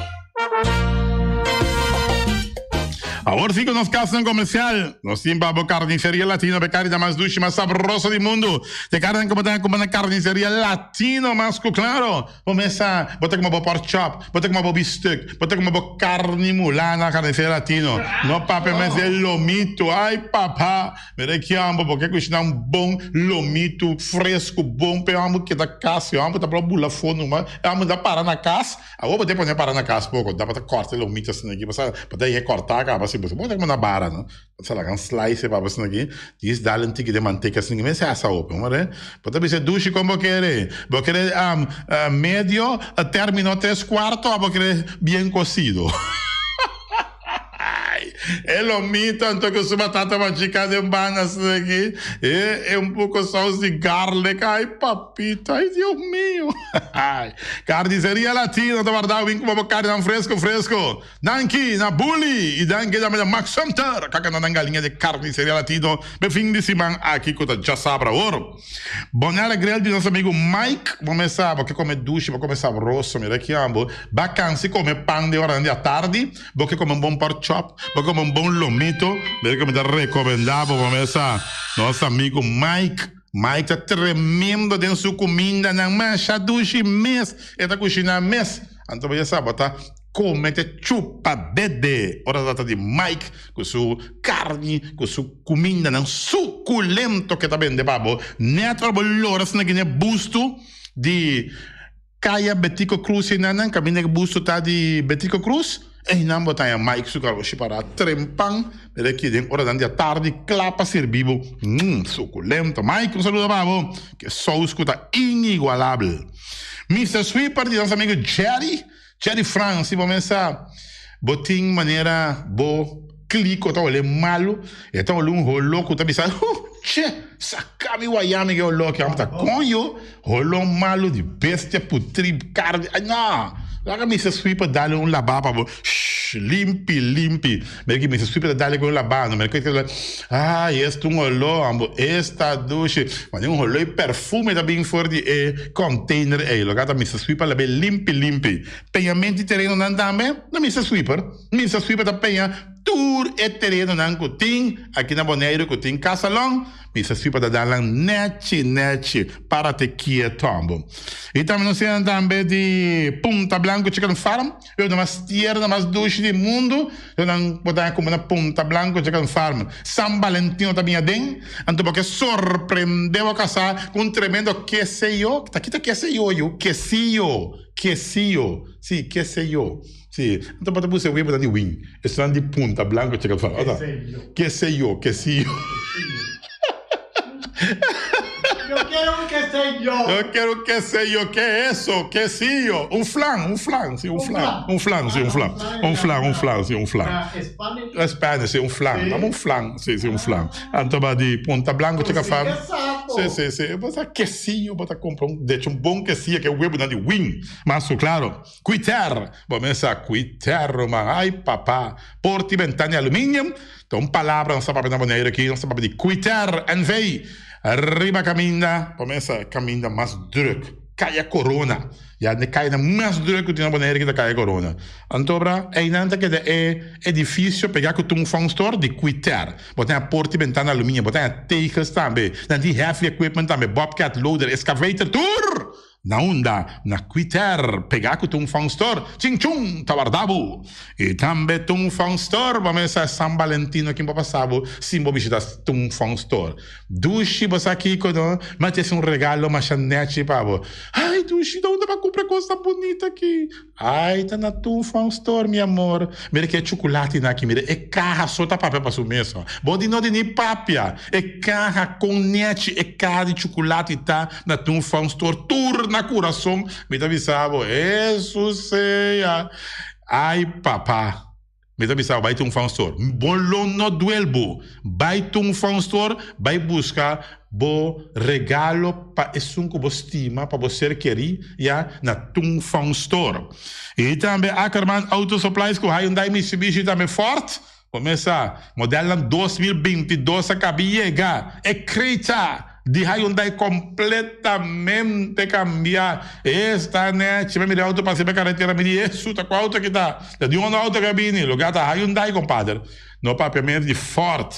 Ahora sí que nos casan comercial. Nos timba carnicería latino, becari da más dulce, más sabroso del mundo. Te cargan como una carnicería latino, más claro. Começa, bota como pork chop, bota como bistec, bota como carne mulana, carnicería latino. No pape, mas é lomito. Ai, papá. Mira que amo, porque cozinhar bom lomito fresco, bom. Pe amo que da casa, eu amo tá para bula fono, mas amo da parar na casa. Agora poder poner parar na casa pouco, dá para cortar lomito assim aqui, para recortar, acaba assim. Bom, na bara, não? Sei lá, slice para você aqui, diz dá um tique de manteiga assim, mas essa open, né? Pode ser duche como querer. Vou querer medio, término 3/4, ou vou querer bem cocido. É lomito, então que sua batata machucada em banas aqui, é pouco sauce de garlic, ai papito, ai Deus mío. Carniceria Latina, da verdade, vem com uma carne fresco. Danke, na Bully, e danke da Max Center, que na galinha de Carniceria Latina, bem fim de semana aqui, que já sabe para ouro. Bonara grelha de nosso amigo Mike, vamos começar, porque comer duche, vou começar rosso, mira aqui, ambo, bacana, comer pão de hora da tarde, porque comer um bom pork chop, porque comer um bom lomito, ver como te recomendava, vamos começar, nosso amigo Mike tá tremendo dentro sua comida, não mancha duche mês, ele tá cozinhando mês, então você sabe, tá? Comete chupa dede. Ora data de Mike com sua carne, com sua comida não suculento que tá bem de babo. Neto boloras na guiné busto de Caia Betico Cruz e nanan, caminha busto tá de Betico Cruz. E não botar a Mike sucar o para trempang, ele aqui dentro hora da tarde clapa servivo. Suculento. Mike, um saludo babo, que só escuta inigualável. Mr. Sweeper de nosso amigo Jerry France, vamos começar botin maneira bo clico tá olhando malo, e tá olhando rolo que tá pensando, sacami Wyoming que olhou que tá conho, rolo malo de bestia putri carne, não, Laga mi se sweep dale un lavabo, limpi. Merki mi se sweep dale con lavabo, merki este un olor, ambo, esta douche, ma un olor perfume da bin for di container logata mi se sweep la be limpi. Pegamenti terreno nan dame, na mi se sweeper da penha tour e terreno nan kuting, aqui na Bonaire kuting casalong, mi se sweep da dalang neti para te quietombo. E também não sei também de Punta Blanco Chicken Farm, eu não mais tierra, mais doce do mundo, eu não botar como na Punta Blanco Chicken Farm. San Valentino também é bem, então porque surpreendeu a casar com um tremendo quesillo, quesillo, sim, quesillo. Sì, então pode pôr o web de wing, isso é de Punta Blanco Chicken Farm. Quesillo.
Yo quiero un quesillo.
Eu quero um quesillo, que é isso? Quesillo, um flan.
Spanish?
Spanish, sim, um flan. Dá um flan, sim, um flan. Então, de Punta Blanco, Chicken Farm. Sim. Bota quesillo, bota comprar deixa bom quesillo, que é o web de wing. Mas, claro, quitter. Vamos a quitter, mas, ai, papá. Porti, ventana e alumínio. Então, palavra, não sabe na maneira aqui, não sabe de quitter, NV. Arriba caminha, começa a caminhar mais druk. Cai a corona. Ja, ne cai mais druk que na maneira que da cai a corona. Então, é nada que é difícil pegar com um fanstor de quitter. Botar a porta e ventana alumínio, botar a teigas também. Dan die heavy equipment também, bobcat, loader, excavator, tour! Na onda, na quitter, pegar com um fanstor, ching-chung, tawardabo. E também um fanstor, vamos a San Valentino aqui em Papasabo, simbo visita um fanstor. Dushi, você aqui, mas tem um regalo, uma chanete, pavo. Ai, Dushi, de onde vai comprar coisa bonita aqui? Ai, tá na tua fanstor, meu amor. Mira que é chocolate aqui, mira, é carra, solta papel para sua mesa. Bodi não de nem papia, é carra com nete, é carra de chocolate, tá na tua fanstor, tour na coração, me avisava, isso seja. Ai, papá, me avisava, vai ter um fanstor. Bolo no duelbo, vai ter um fanstor, vai buscar bo regalo para isso que você estima, para você querer, na tum fanstor. E também Ackerman Auto Supplies com Hyundai Mitsubishi também forte. Começa, modelo 2022 acabei chegar, é Creta. De Hyundai completamente cambiar. Esta net, me auto passei para carretera, me diz, isso tá qual auto que tá? De uma auto cabine, lugar da Hyundai, compadre. No papiamento de Ford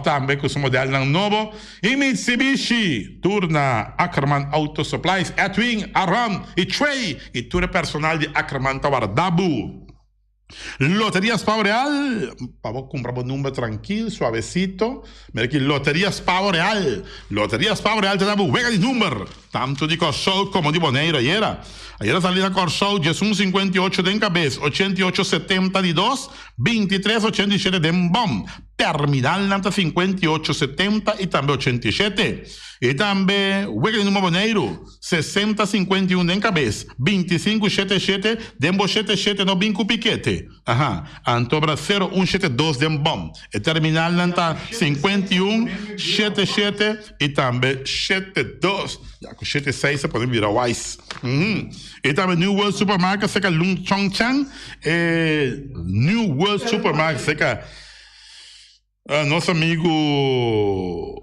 também com o modelo não novo. E Mitsubishi, turna Ackerman Auto Supplies, Edwin, Aram e Trey, e tudo personal de Ackerman Tawardabu. Loterias Pavo Real, para comprar un número tranquilo, suavecito. Mira aquí, Loterias Pavo Real te damos juega de número, tanto de Corsol como de Bonaire. Ayer salida Corsol, 58 de cabeça, 8870 de 2, 2387 de bom. Terminal nata 5870 e também 87. E também juega de número Bonaire, 6051 de cabeça, 2577 de 77 no binco piquete. Aha, Antobra 0172 de bom. E terminal nata 5177 e também 72. Já com 76 você pode virar Wise. E também New World Supermarket, seca Lung Chong Chang. New World Supermarket, seca nosso amigo.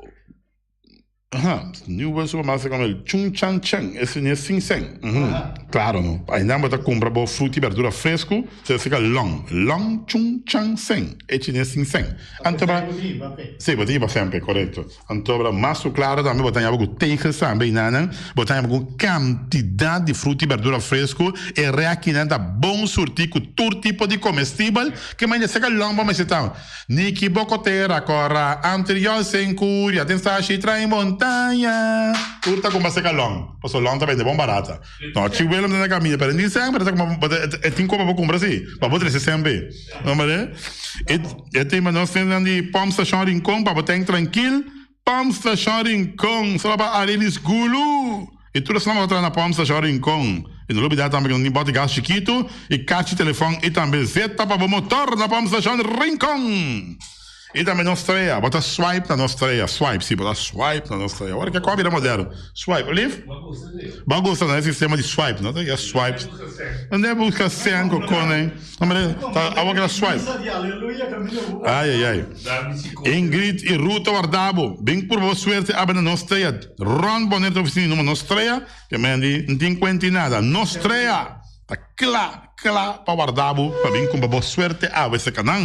New World Supermarket como el Chung Chang Chang, esse é Sinseng. Claro, não. Aí não vai comprar boa fruta e verdura fresco, você fica Long Chung Chang Seng, esse é Sinseng. Antobra, sim, botar para sempre, correto. Antobra, mas claro também botar algo teigas também, botar alguma quantidade de fruta e verdura fresco e reaquinando bom surtir com todo tipo de comestível que mais seca long para mais então. Niki Bocotera, corra anterior sem curia, tem stashi trai montanha. Turta com base long, posso long também de bom barata. Não, chihuelo na caminha, pero nem sempre, é tem como para comprar assim, para botar sempre. Não é? E tem mas nós temos de Pom Station Rincon para botar tranquilo. Pom Station Rincon, só para Arelis Gulu. E tudo isso não vai na Pom Station Rincon. E não olvidar também que não bota gás chiquito e caixa de telefone e também zeta para o motor na Pom Station Rincon. E também na estreia, bota swipe na nossa estreia. Swipe, sim, bota swipe na nossa estreia. Olha que cópia moderno. Swipe, Olive? Bagunça, não é sistema de swipe, não é swipe. Não é busca 5, Conen. A boca swipe. Ai. Ingrid e Ruta Wardabo. Bem por boa suerte, abre na nossa estreia. Ron Bonito oficina numa nossa estreia. Que mendi, não tem quanto nada. Nossa estreia. Tá claro, para Wardabo. Para bem com boa suerte, abre esse canal.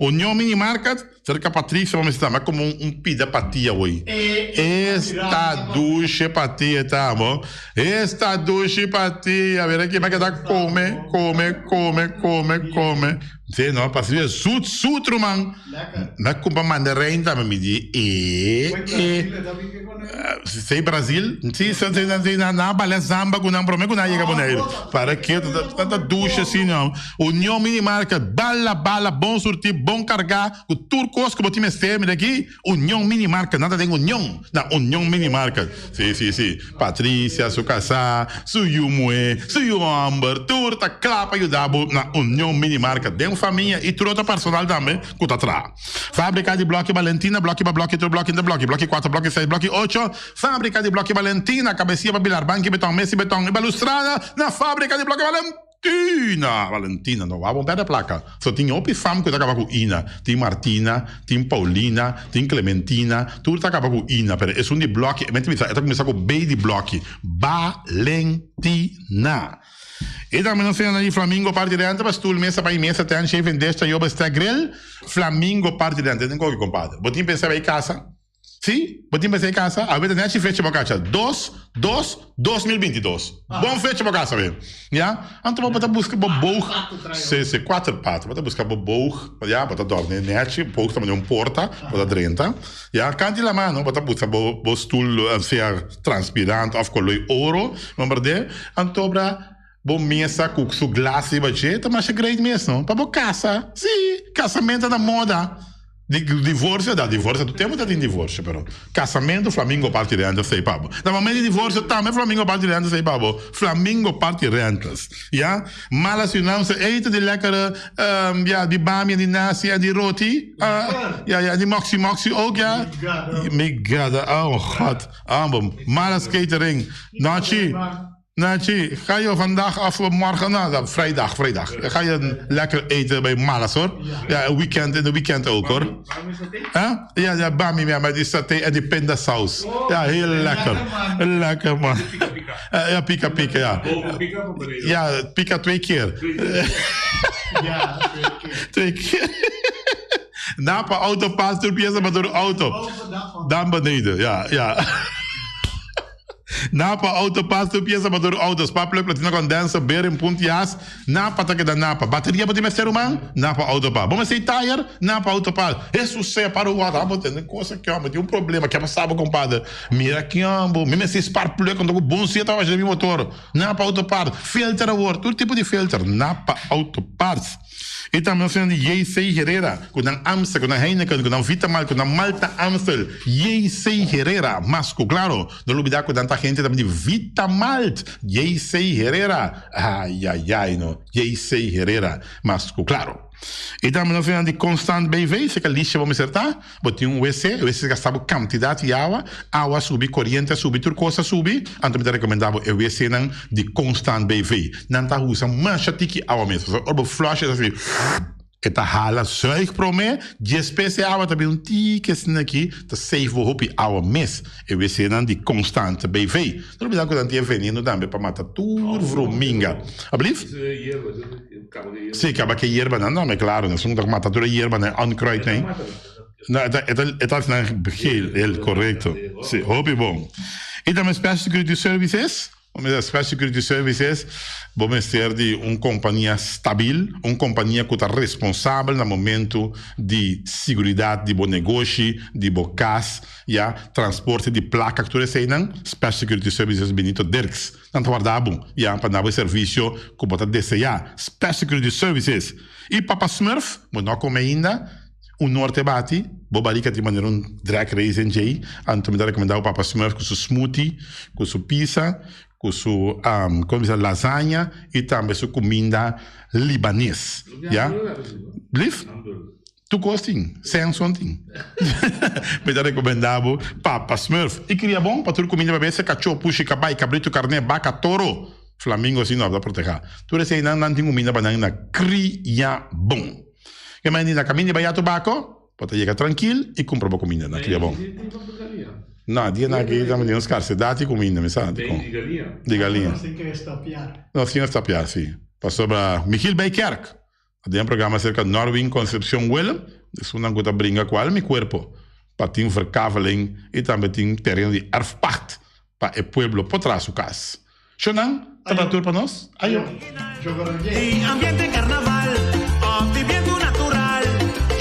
União Minimarket, cerca Patrícia, vamos estar, mas como pida patia hoje. Esta duche patia, tá bom? Esta duche patia, ver aqui, vai quedar come. Sim, não, para ser sutro, man. Não é como mandarim, tá, me diz, sei Brasil, sim, na balé zamba, com não promete, com não chega boneiro. Para que, tanta duche assim, não. União Minimarket, bala, bom surtir, bom carregar, o turcos que botim este daqui, União Minimarket, nada tem União, na União Minimarket. Sim. Patrícia, su casa, su Yumue, su Amber, turta, clapa, ajudabo, na União Minimarket. Tem família e trota personal também, que tá atrás. Fábrica de bloco Valentina, bloco 4, bloco 6, bloco 8. Fábrica de bloco Valentina, cabecinha para bilar, banco, beton, Messi, beton e balustrada, na fábrica de bloco Valentina, não vamos perder a placa. Só tinha opi fam que acaba com Ina, tem Martina, tem Paulina, tem Clementina, tudo acaba com Ina, pero é de bloco, eu começar com B de bloco, Valentina. E também não sei onde Flamingo parte de dentro, mas tu mesa para mesa tem chefe desta e obsta grill, Flamingo parte de dentro, tem que compadre. Botim pensar em casa. Sim, botim pensar em casa, a ver net fecha para casa 2022. Bom fecha para casa, velho. Já? Então vamos buscar bobo. Se 4 patas, vamos buscar bobo, já, bota dormir net, pouco também um porta, bota drenta. Já, canti la mano, bota buscar bo stool ser transpirante, of color ouro, vamos ver. Então bom mesa com su glace e budget, mas é grande mesmo, para boa casa. Sim, casamento da moda. Divórcio, do tempo da divórcio, però. Casamento, Flamingo parte de rentas, sei pabo. Da momento de divórcio, também Flamingo parte de rentas, sei pabo. Flamingo parte de rentas, ja? Mala sinança, eten de lekkere, die bami, die nasi en die roti. Die moxie ook, ja? Migada, oh god. Mala catering. Nachi, ga je vandaag of morgen, vrijdag. Ga je lekker eten bij Malas, hoor? Ja, in de weekend ook, hoor. Ja, bami, met die saté en die pindasaus. Ja, heel lekker. Lekker, man. Ja, pika, ja. Ja, pika 2 keer.
Ja,
2 keer. Napa autopass, door pieza, maar door de auto. Dan beneden, ja. Napa autopass tu pieza para o autos papel platina condensa beer em puntias napa tá que da napa bateria para o ser humano napa autopass vamos ser tire napa autopass isso se para o auto tem coisa que tem problema que passava compadre mira que ambo me se spar plus quando o bom se tava de motor napa autopass filter award todo tipo de filter napa autopass. E também sendo J.C. Herrera, com a Amstel, com a Heineken, com a Vitamal, com a Malta Amstel, J.C. Herrera, mas claro, não olvidar com tanta gente também de Vitamalt, J.C. Herrera, no, J.C. Herrera, mas claro. E também nós temos de Constant BV, se que a lixa vamos acertar, botei WC gastava quantidade de água subi, corrente subi, turcosa subi, então me recomendava o WC de Constant BV. Não está usando mancha tiki água mesmo, só flush assim. Que tá hala zuig pro me, de espécie água também tique assim aqui, tá safe vou hopi água mes, e WC de Constant BV. Não me dá que tem veneno também para matar tudo vrominga. Ablief? Sim, acaba que hierba não, é claro, não são da matadora hierba, né, onkruid, né? Não, é heel correto. Sim, hopi bom. E também Special Security Services. Special Security Services, vamos ter de companhia stabil, companhia que está responsável no momento de segurança, de bom negócio, de bom casa, transporte de placa que você tem, Special Security Services Benito Dirks. Tanto guardado, para dar o serviço que você deseja, Special Security Services. E Papa Smurf, não come ainda, norte bati, bobarica de maneira drag race em Jay, então me dá recomendar o Papa Smurf com seu smoothie, com sua pizza, com sua lasanha e também sua comida libanesa. Ja? Blief? Tu costing, Samsung ting. Me da recomendavo Papa Smurf. E queria bom para tu comida para ver se cachorro, puxa, cabai, cabrito, carne, vaca, toro. Flamingo assim não dá para proteger. Tu receita não tem comida para na cria bom. Que mais na caminho vai a tobaco, pode chegar tranquilo e comprar uma comida na cria bom. Não, dia na que também uns caras, dá-te comida, me sabe? De galinha.
Assim que estapiar.
Não, sim, estapiar, sim. Passou para Michiel Bijkerk. Tem um programa cerca de Norwin, Concepción Willem. Isso não conta brinca qual meu corpo. Para ter verkaveling e também tem terreno de erfpacht para o pueblo por trás do caso. Xonan, trabalhador para nós? Ayo.
Y ambiente carnaval, viviendo natural.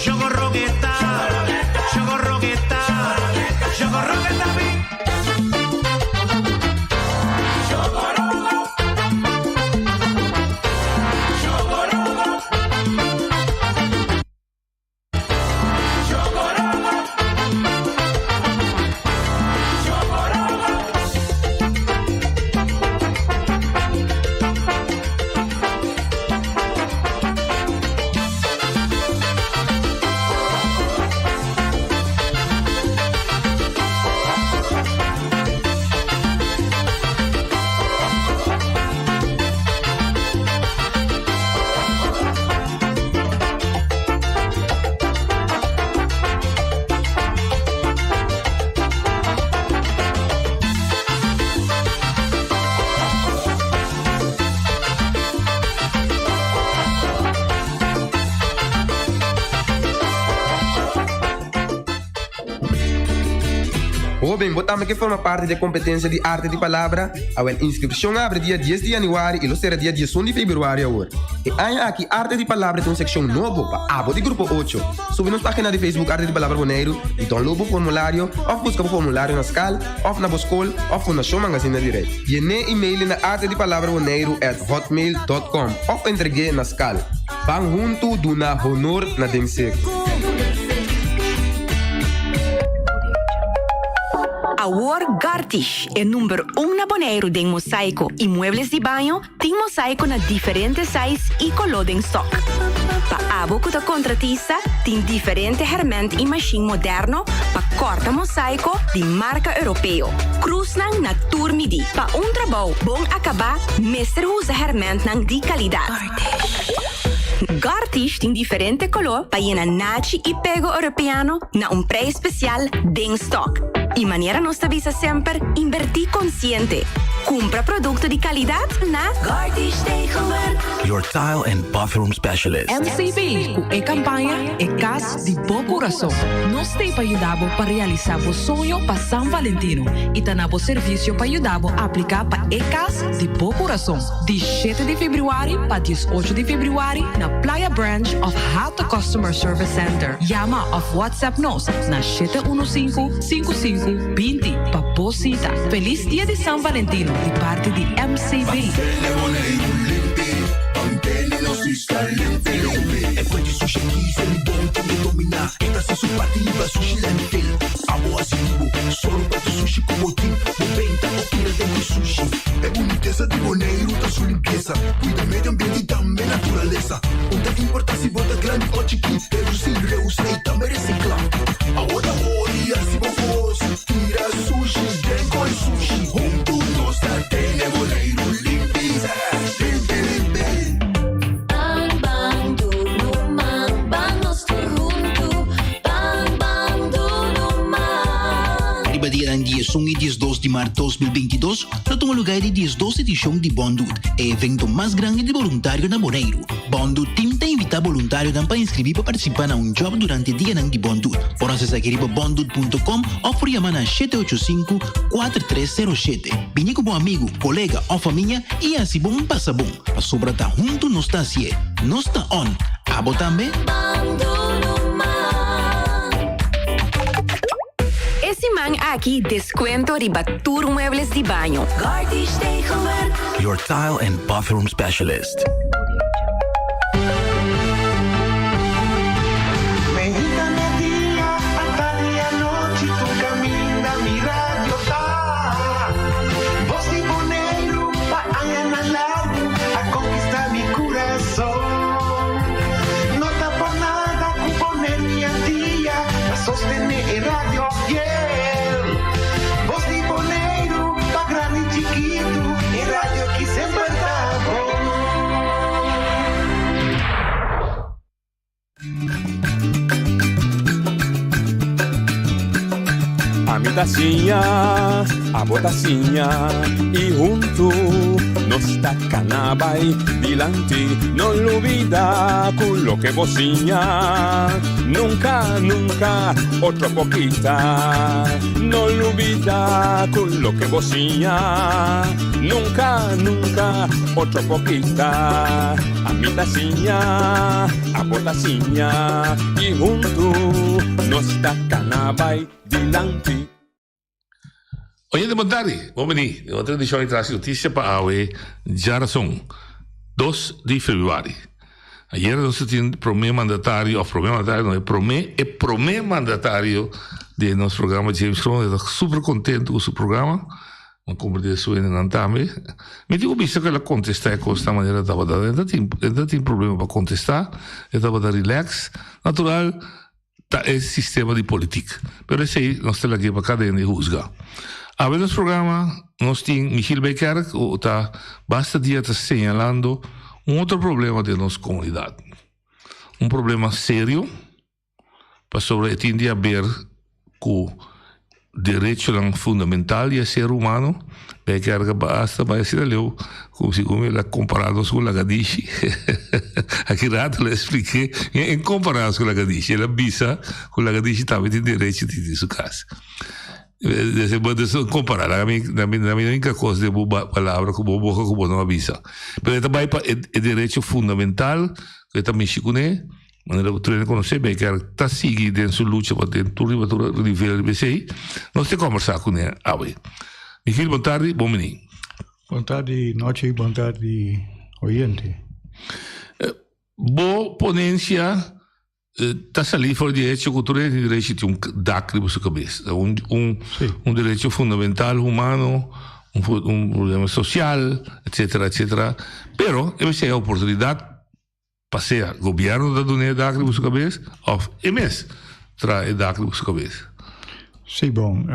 Yogo roqueta, yogo roqueta, yogo roqueta.
Bem, botamos que forma parte da competência de arte de palavra. A inscrição abre dia 10 de janeiro e será dia 10 de fevereiro agora. E aí aqui, arte de palavra tem uma secção nova para abo de grupo 8. Sube na página de Facebook Arte de Palavra Bonaire e download o formulário, ou busca o formulário na escola, ou na escola, ou Fundação Magazine direto. E nem e-mail na arte de palavra bonaire@hotmail.com ou entregue na escola. Vão junto do na honor na denseco.
Award Gartish é número 1 na Bonaire de mosaico e muebles de banho, tem mosaico na diferentes sizes e color em stock. Para abo que contratista, tem diferente herramientas e machine moderno para corta mosaico de marca europeu. Cruznan na Turmidi. Para trabalho bom acabar, mestre usa herramientas de qualidade. Gartish tem diferente color para ir nachi e pego europeano na preço especial de stock. E maneira nos avisa sempre, invertir consciente. Compra produto de qualidade na Gartish Tegenwerk.
Your tile and bathroom specialist.
MCB, com a campanha é Casa de Bom Coração. Nós temos ajudado para realizar o sonho para São Valentino e também serviço para ajudar a aplicar para a Casa de Bom Coração. De 7 de fevereiro para 18 de fevereiro na Playa Branch of Hato Customer Service Center. Llama of WhatsApp nos na 715-5520 para posita. Feliz dia de São Valentino de parte de MCB.
É boniteza de Bonaire, da sua limpeza. Cuida meio ambiente e também natureza. Onde importa se bota grande ou chiquinho. Reusei e também reciclar. Agora olha se vou fosse. Tira sushi, vem com sushi. Junto nós tem Bonaire limpeza. Limpe, limpe.
Bang, bang, do man. Bang, nós junto. Bang, bang, do man.
Dia em dia 1 e 12 de março de 2022, no toma lugar de 12 edição de Bondud, evento mais grande de voluntário na Bonaire. Bondud Team tem invitado voluntário para inscrever para participar em job durante o dia de Bondud. Por acessar aqui para bondud.com ou por chamar na 785-4307. Venha com bom amigo, colega ou família e assim bom passa bom. A sobra tá junto, não está assim. Não está on. Abo também.
Esse man aqui descuento ribatur muebles de banho. Gartish Tegenwerk.
Your tile and bathroom specialist.
No está por nada, con poner vos tenés en radio, yeah. Vos de Bonaire, pa' grande y chiquito, en radio aquí siempre estamos.
A mi tacinha, a botacinha, e junto nos tacanabay dilante, no olvida con lo que vocinha, nunca, nunca, otra poquita, no olvida con lo que vocinha, nunca, nunca, otra poquita, a mi tacinha, a botacinha, e junto nos tacanabay dilante.
Oye, de Montari, vamos venir. Eu tenho deixado de trazer notícia para a Jarason, 2 de fevereiro. Ayer nós tínhamos primeiro mandatário mandatário de nosso programa James Cron. Eu estou super contente com o seu programa. Uma conversação em Nantame. Me digo que ela contestar com esta maneira, ainda tem problema para contestar, estava da relax, natural. É sistema de política. Mas esse aí, nós temos aqui para cada um juzgar. A ver, no programa, nós temos Michiel Bekerk, que está basta dia señalando outro problema de nossa comunidade. Problema sério, para sobreentender a ver com o direito fundamental de ser humano. Bekerk basta, mas ele leu, como ele comparado com o Lagadishi. Aqui rato eu expliquei, em comparação com o Lagadishi, ele avisa que o Lagadishi também tem direito de sua casa. Comparar, na minha única coisa de boa palavra que boa não avisa. Mas também é direito fundamental que também chiconé, maneira que tu conhece bem que está seguindo dentro sua luta para dentro do nível de BCI, nós temos que conversar com ele. Michiel, boa tarde, bom menino.
Boa tarde, noite, boa tarde, oyente.
Boa ponência. Está salindo fora de hecho que tu tem direito de DAC na sua cabeça. Direito fundamental, humano, problema social, etc, etc. Pero, essa é a oportunidade para ser o governo da donar DAC na sua cabeça, ou MS traz DAC na sua cabeça.
Sim, bom,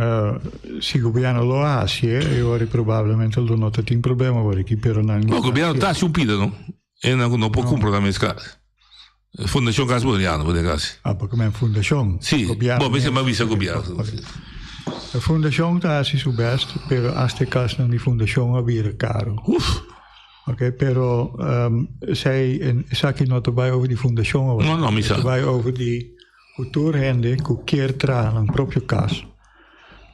se o governo lo hace, eu provavelmente não tem problema, porque pero não.
O governo está chupido, não? E não pode comprar na casa. Fundação Casa Boliano, por acaso.
Porque é fundação.
Sim, bom, mas é uma visa governo.
A fundação está assim o best, pero este caso não é fundação a vir caro. Ok, pero zij aqui não vai over die fundação.
Não, misa.
Vai over die cultuurhende que quer trazer no próprio caso.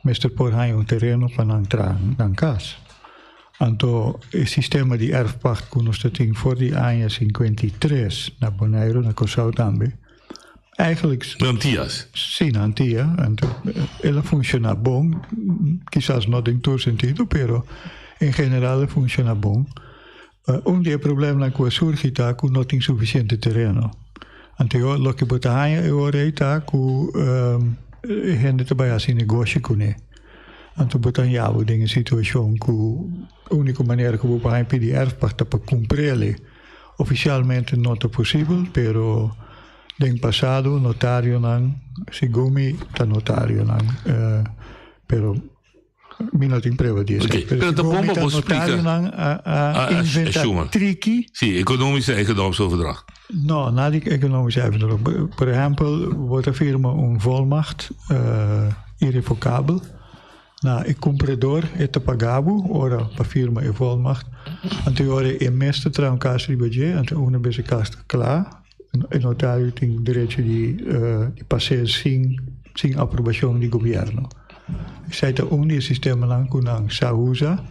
Mestre por aí terreno para não trazer na casa. Então, o sistema de erfpacht que nós temos voor die anos 53 na Bonaire, na Curaçao também, eigenlijk...
Antillas?
Sim, Antillas. Ela funciona bom, quizás não em todo sentido, pero em geral funciona bom. Dia problema que surge é que não tem suficiente terreno. Então, o que você tem agora é que a gente trabalha assim negócio com ele. Então, você tem uma situação que a única maneira que você pode pedir erfpacht para cumprir oficialmente não é possível, pero no passado notário não, segundo está notário não, pero não tem prova disso.
Ok, pero também vamos explicar
a inventar tricky.
Sim, economisch overdrag.
Não, nada economisch overdrag. Por exemplo, você firma volmacht irrevocável. Na, o comprador é pagado, ora, para a firma é volmacht. Então, ora, é mestre traz caso de budget, então, uma vez que está claro, o notário tem direito de passar sem aprovação do governo. Isso é um sistema que não se usa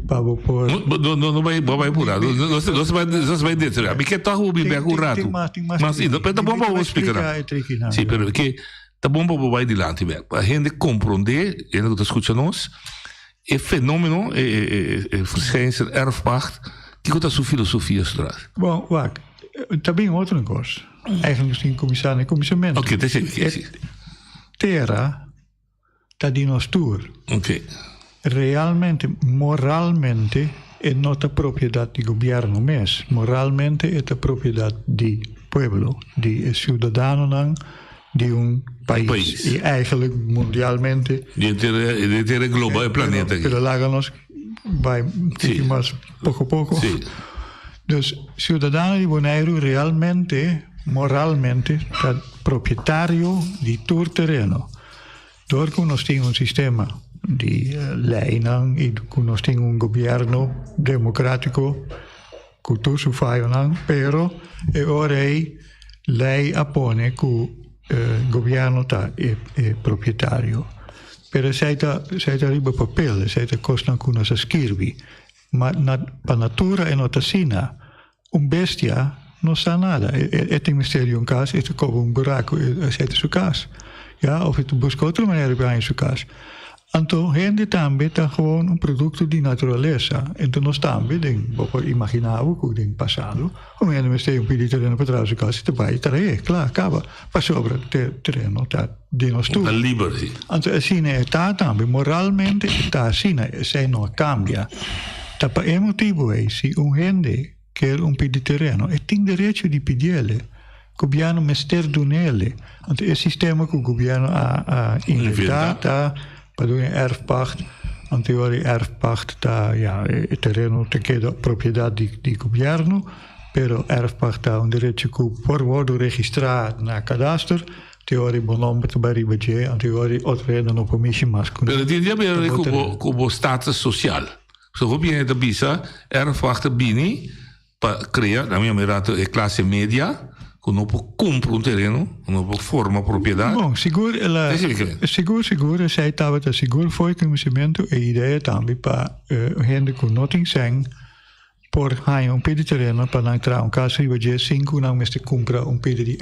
para por...
Não vai purar, não vai deter. Porque está o bebê com o rato. Mas, está bom para explicar. Sim, pero que... Tá bom para vai adiante, a gente compreender, e que está escutando nós, o fenômeno, verschijnsel erfpacht, que está sua filosofia atrás.
Bom, wacht, também outra coisa. Eigenlijk tem comissário e comissamento.
Ok, dat is
Terra está de nós tour.
Ok.
Realmente, moralmente, é não a propriedade do governo, mas moralmente é a propriedade do povo, de cidadão, de um país. E eigenlijk mundialmente.
De intera global planeta.
Pero láganos vai mais pouco a pouco.
Sim.
Dus cidadão de Bonaire realmente, moralmente, é proprietário de todo terreno. Door que nós temos sistema de leiding e que nós temos governo democrático, cultura sufaionang, pero orei lei appone que o governo é proprietário. Pero sei riba papel, sei costa que nós escrevi. Mas para natura e notasina, bestia não sa nada. Tem mistério em casa, é como buraco, é sua casa. Ja, of het busca outra maneira para em sua casa. Então, gente também está gewoon produto de natureza. Então, nós também, imaginava que no passado, o mesmo mistério de terreno para trás de casa, e vai trazer, claro, acaba. Para sobre terreno, está de nós tudo.
Liberty.
Então, assim, está também, moralmente, está assim, se não cambia. Está para emotivo, se gente quer pedir terreno, tem direito de pedir-lhe. O governo mestre do nele. Então, é sistema que o governo a inventado para doen erfpacht. Aan teorie erfpacht é terreno te queda propriedade do governo, pero erfpacht tá direito que por worden registrado na cadastro. Teorie bonom te baribadje, aan teorie otreden op commissie masculin.
Pero dit é como status social. Se o viene da bisa erfpacht bini para criar, na minha mirada é classe média. Que não compra terreno, não forma propriedade.
Bom, seguro, seguro, sei estava tá seguro foi conhecimento e ideia também para gente que não tem sangue por ganhar pedaço de terreno para não entrar caso e já 5 não mais te compra pedaço de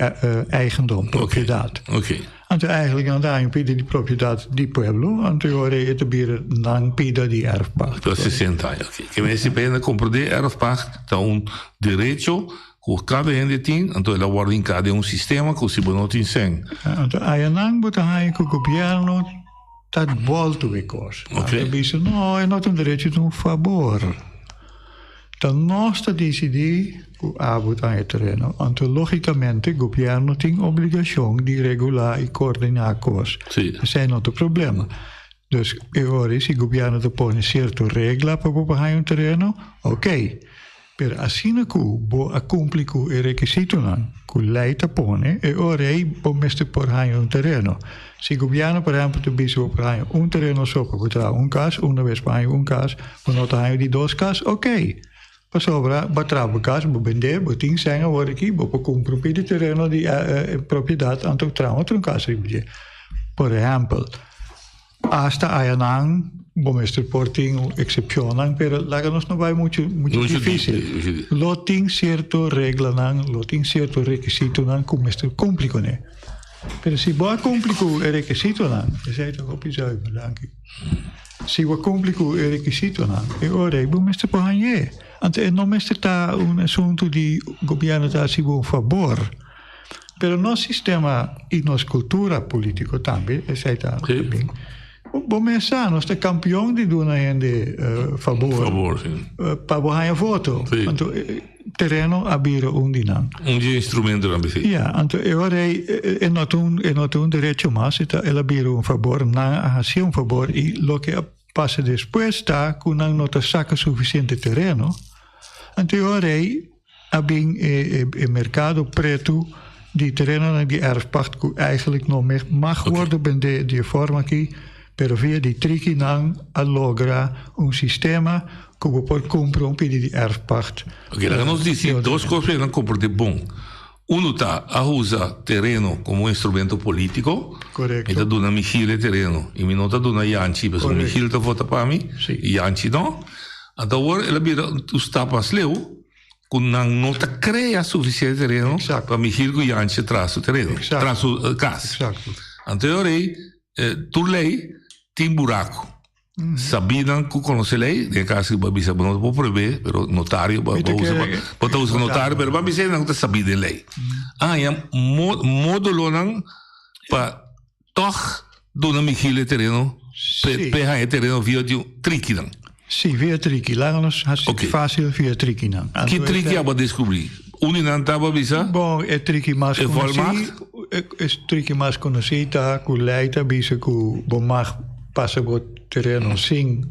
eigendom, propriedade.
Ok.
Então eigenlijk não dá pedaço de propriedade de pueblo, então agora é também não pedaço de erfpacht.
Para 60 anos, ok. Que me se pena comprar de erfpacht, tá direito que cada gente tem, então ela guarda em cada sistema que se não tem sem.
Então, aí não bota aí que o governo está de volta a coisa.
Ok.
Então, não, é não tem direito de favor. Então, nós decidimos que há aí terreno. Então, logicamente, o governo tem obrigação de regular e coordenar coisas.
Sim.
Esse é outro problema. Dus, agora, se o governo te põe certa regra para botar terreno, ok. Per assim que o cumpre com o requisito que o lei te põe, e ora o mestre por terreno. Se o governo, por exemplo, te diz por terreno só para botar caso, uma vez para caso, para não ter de 2 casos, ok. Para sobra, botar o caso, para vender, para ter sangue, agora aqui, para cumprir de terreno de propriedade, então terá outro caso. Por exemplo, hasta aí não mestre por tem excepção, pero lá que nós não vai muito difícil. Lo tem certo regra lo tem certo requisito que o mestre cumpre com ele. Pero se você cumpre com o requisito você é o episódio, danke. Se você cumpre com o requisito é hora o mestre pode ganhar. Então não mestre está assunto de governo está se a favor. Pero nosso sistema e nossa cultura política também, também. Bom pensar, nós temos campeão de dar a favor para ganhar voto. Então, terreno abrir dinam.
Instrumento também.
Então, agora é não direito mais, ela abrir favor, não fazer favor e o que passa depois está que não saca suficiente terreno. Então, agora há mercado preto de terreno de erfpacht que eigenlijk não mag worden de forma que pero via die tricky nang a logra sistema que pode comprar pedido de erfpacht.
Ok, lá nós dizemos 2 coisas para não comprar de bom. Está a usar terreno como instrumento político.
Correto.
Está dando Michele terreno. E não está dando Yanchi, porque Michele está vota para mim. E Yanchi não. Então agora ela vira os tapas leu que não está cria suficiente terreno para Michele que Yanchi traz o terreno. Traz o casa. Então agora tu lei tem buraco. Sabiam que conhece lei, de caso que babisa não pode prever, pero notário, pode usar notário, pero babisa não está sabida lei. É módulo não para toch dona Michele terreno, pegar terreno via de tricky não.
Sim, via tricky. Lá nós fácil via tricky não.
Que tricky é para descobrir?
Uninantaba bisa?
Bom, é tricky mais conhecido. É tricky mais conhecida, que leita bisa que o mag passa por terreno sem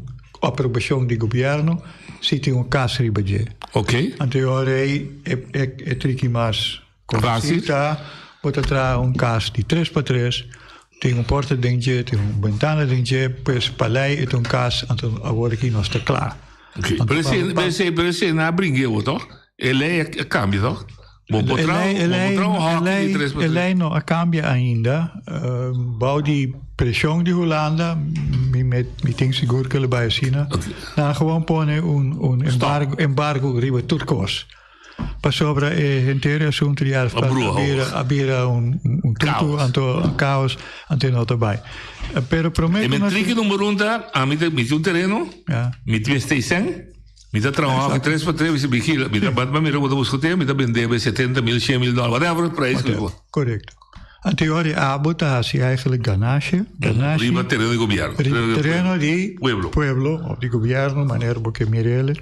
aprovação do governo, se tem caso ribadje.
Ok.
Anteriormente é tricky mais conhecida, pode trazer caso de 3x3, tem porta dentro, tem ventana dentro, pois palei é caso, então agora aqui nós está claro.
Ok. Parece na brinquedo, toch? Ele é cambio, toch?
Ele não cambia ainda. Bouw die pressão de Holanda, me tem seguro que ele vai assinar. Na gewoon pone embargo riba Turcos. Para sobre o inteiro assunto de abrir tudo, um caos, ante não também. Pero prometo.
E me trique número 1 a mim tem terreno, me tem station. Mi da trabajo 3x3 se vigila, mi da bat mi robo buscote, mi da vende $70,000, $100,000, whatever the price.
Correcto. Anteriori abota si eigenlijk ganasje.
Riba terreno di governo.
Terreno di pueblo o di governo, maniera porque mirele.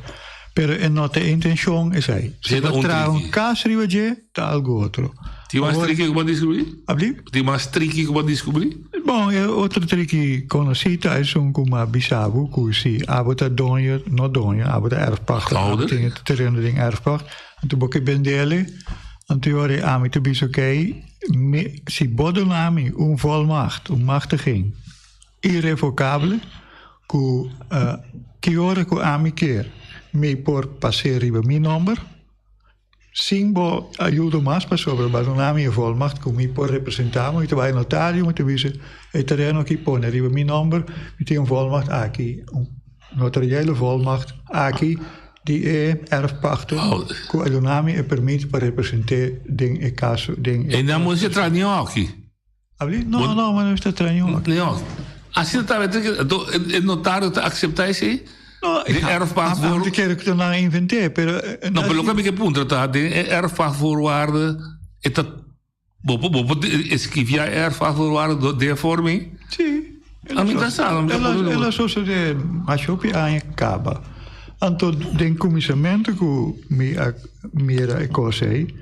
Pero en nota intención es ahí. Se va a traer un caso ribaje, ta algo otro.
Ti mas tricky que pode descobrir?
Abli?
Ti mas tricky que pode descobrir?
Bom, outro tricky conhecido é como Bissau, que se abota donha, não donha, abota erfpacht, tem terreno de erfpacht. Então porque bendele, anterior a mim te bis oké, se bodonami volmacht, machtiging, irrevocabele, que hora que a mim quer, me por passer riba mi number. Simbo ajuda mais para sobre a minha volmacht que me pode representar, mas vai notário, mas dizer o terreno aqui põe arriba meu nome, e tem volmacht aqui, notariële volmacht aqui, die erfpacht que a donami é permite para representar ding e caso ding.
E não você trabalha aqui?
Não, mas não está trabalhando aqui.
Não. Assim está o notário aceitar isso?
No,
erfpacht voor...
Ik heb het nou inventeer, pero...
No, pero lo que punto está de erfpachtvoorwaarden, is dat... Esquivia erfpachtvoorwaarden de vorming?
Sì.
A mim está sal.
Ela só se de machopi aan acaba. Anto den commissament que me era cosei,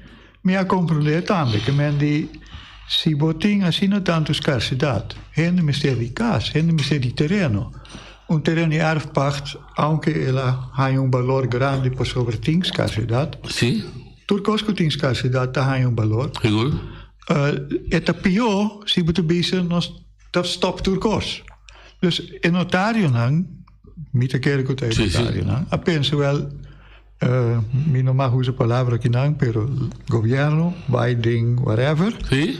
me a compreender também que men die si boting assim não tanto scarsidade. Hende mister di cas, hende mister di terreno. Un terreno di erfpacht, aunque ela ha un valor grande por sobre ting scarsidade.
Sì.
Turcos que ting scarsidade ha un valor.
Seguro.
Eta pio, si bote bisa nos dat stop Turcos. Dus in notario nang, mita quero que te notario nang, a penso wel, mi no mag usa palavra que nang, pero gobierno, vai ding, whatever.
Sì.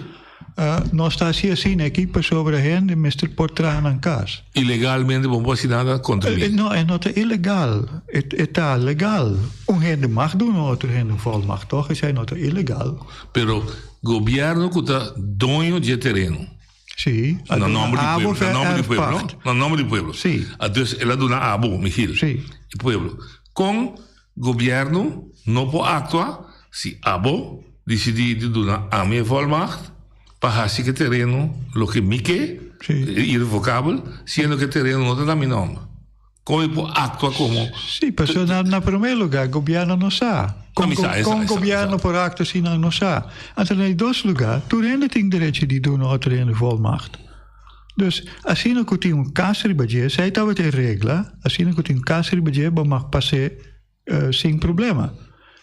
Não está assim equipa sobre a renda, mas por trás na casa.
Ilegalmente, não pode nada contra mim.
Não, é não ilegal. É legal. Renda mag doen, outro renda volmacht, toch? Is não ilegal.
Pero governo que está dono de terreno.
Sim.
No nome do pueblo. No nome do pueblo.
Sim.
Então, ela dona abo, Miguel.
Sim.
O pueblo. Com governo não pode actuar se abo decidir de donar a minha volmacht. Para que terreno, lo que me quer, irrevocável, sendo que terreno não está mi nome. Como pode actuar como?
Sim, mas na primeiro lugar, o governo não sabe. Com o governo por acto assim não sabe. Então, em dois lugares, tu ainda tem direito de doar o terreno volmacht. Dus, assim que tem caso de budget, zij estava ter regra, assim que tem caso de budget, mag passar sem problema.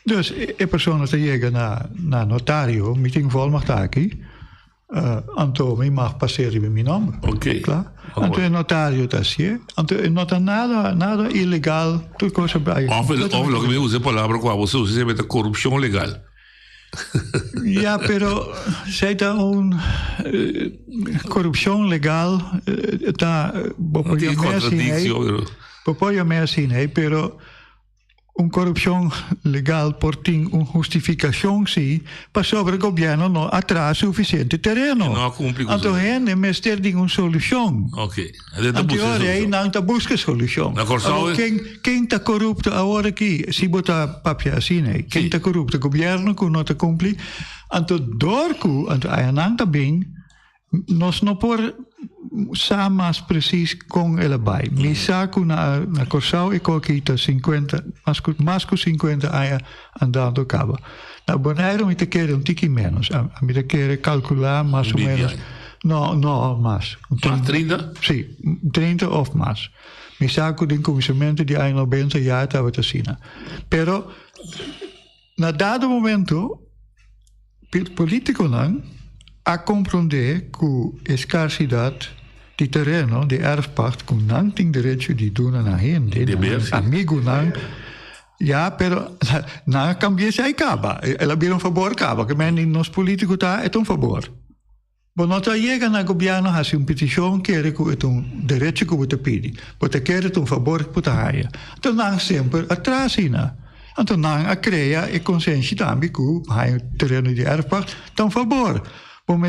Dus, a pessoa chega na notário, me tem volmacht aqui. Anto mag passeren bij mijn naam.
Oké.
Klaar. Anto een notario tasje. Anto nota nada ilegal. Tudo coisa bij.
Of lo que me usa a palavra que você usa é a corrupção legal.
Ja, pero zij daar een corrupção legal. Tá. Popoia me assim, hey, pero corrupção legal por tem justificação sim para sobre o governo não atrás suficiente terreno. Então é necessário de solução.
Ok.
Então aí não está busca solução. Quem está corrupto agora aqui se botar papel assim né? Quem está corrupto o governo que não está cumprir. Então dorco, então aí não está bem. Nós não por sa mais precies com ela vai. Mi saco na Corsau e coquita 50, mais que 50 anos andando cabo. Na Bonaire me te quer tiki menos. A me te quer calcular mais ou menos. No, mais.
30?
Sim, 30 of mais. Mi saco de comissamento de ano 90 jaar estava te sina. Pero na dado momento político não a compreender que a escassidade de terreno, de erfpacht, que não tem direito de donar na gente, amigo não, pero não cambia se aí acaba. Ela vira favor acaba, que men nos políticos tá é favor. Bom, nós chega na governo a uma petição que é direito que você pede, você quer favor que você haja. Então não sempre atrás ina. Então não a cria e consciência também que há terreno de erfpacht, então favor. Om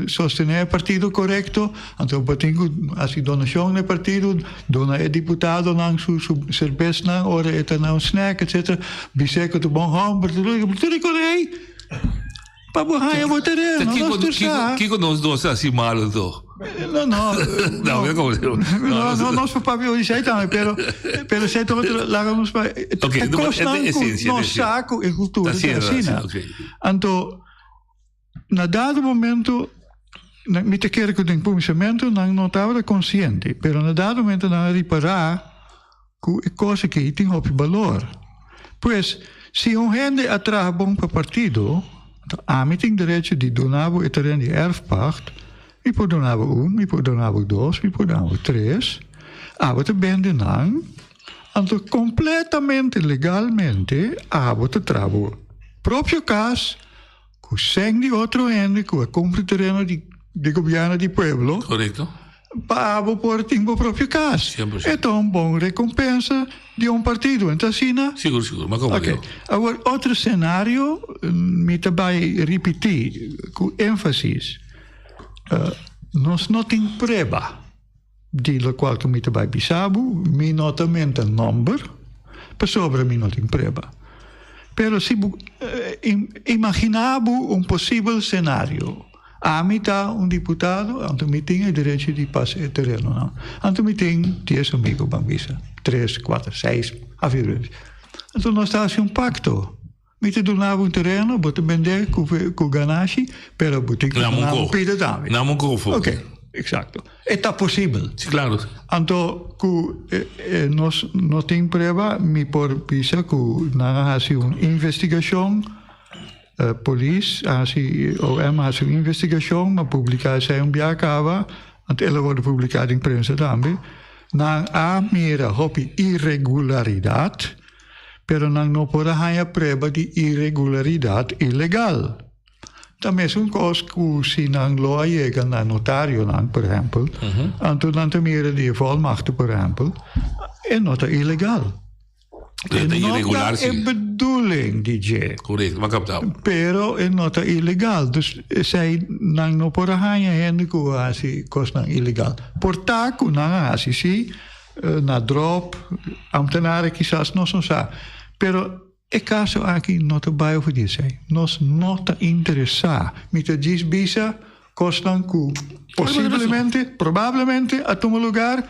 sostener o partido correto, então batingo assim donação no partido, dona é deputado não su cerveja não, ora é não snack etc. Biseco do bom home, tudo correto. Para borrar o terreno.
Que nós dois assim mal do.
Não,
é como
não, nós papel isso aí também, pero se todo lá vamos para.
Ok,
no saco e cultura assim. Então na dado momento, me te quero que o pensamento não estava consciente, pero na dado momento não reparar que é coisa que tem valor. Pois, se gente atrás bom para partido, a mim tem direito de donar o terreno de erfpacht, me pode donar me pode donar dois, me pode donar três, você vende não, então completamente legalmente, você trava próprio caso, que sem de outro gente que compra terreno de governo de pueblo.
Correto.
Para por tempo próprio caso.
100%.
Então, bom recompensa de partido. Então, assim,
Seguro, mas como
okay. Agora, outro cenário, me também repetir, com ênfase, nós não temos prova de lo qual que me também pensava, me notamente número, para sobre me não tem prova. Pero se imaginava possível cenário, a mitad deputado, então me tinha direito de passar o terreno, não? Então me tem 10 amigos bambisa, 3, 4, 6, a ver. Então nós estávamos pacto. Me te donava terreno, vou te vender com ganache, pero vou te donar pida também.
Não me
Ok. Exacto. Está possível.
Sí, claro.
Então, nós não temos prova, me por pensar que não há uma investigação, polícia, OM há uma investigação, mas publicação não acaba, então ela vai publicar em imprensa também. Não há mera irregularidade, pero não pode haver prova de irregularidade ilegal. Também é coisa que se não lo chega na notário, por exemplo, então não tem mera de volmacht, por exemplo, é nota ilegal.
É irregular, sim.
É bedoeling, DJ.
Correto, mas captado.
Pero é nota ilegal. Dus zij não pode haver gente que assim coisa ilegal. Portanto, não assim se na drop, ambtenaren quizás não são só. Pero é caso aqui não te vai oferecer. Nós não te interessar. Me te diz bisa costan que possivelmente, provavelmente a tu lugar,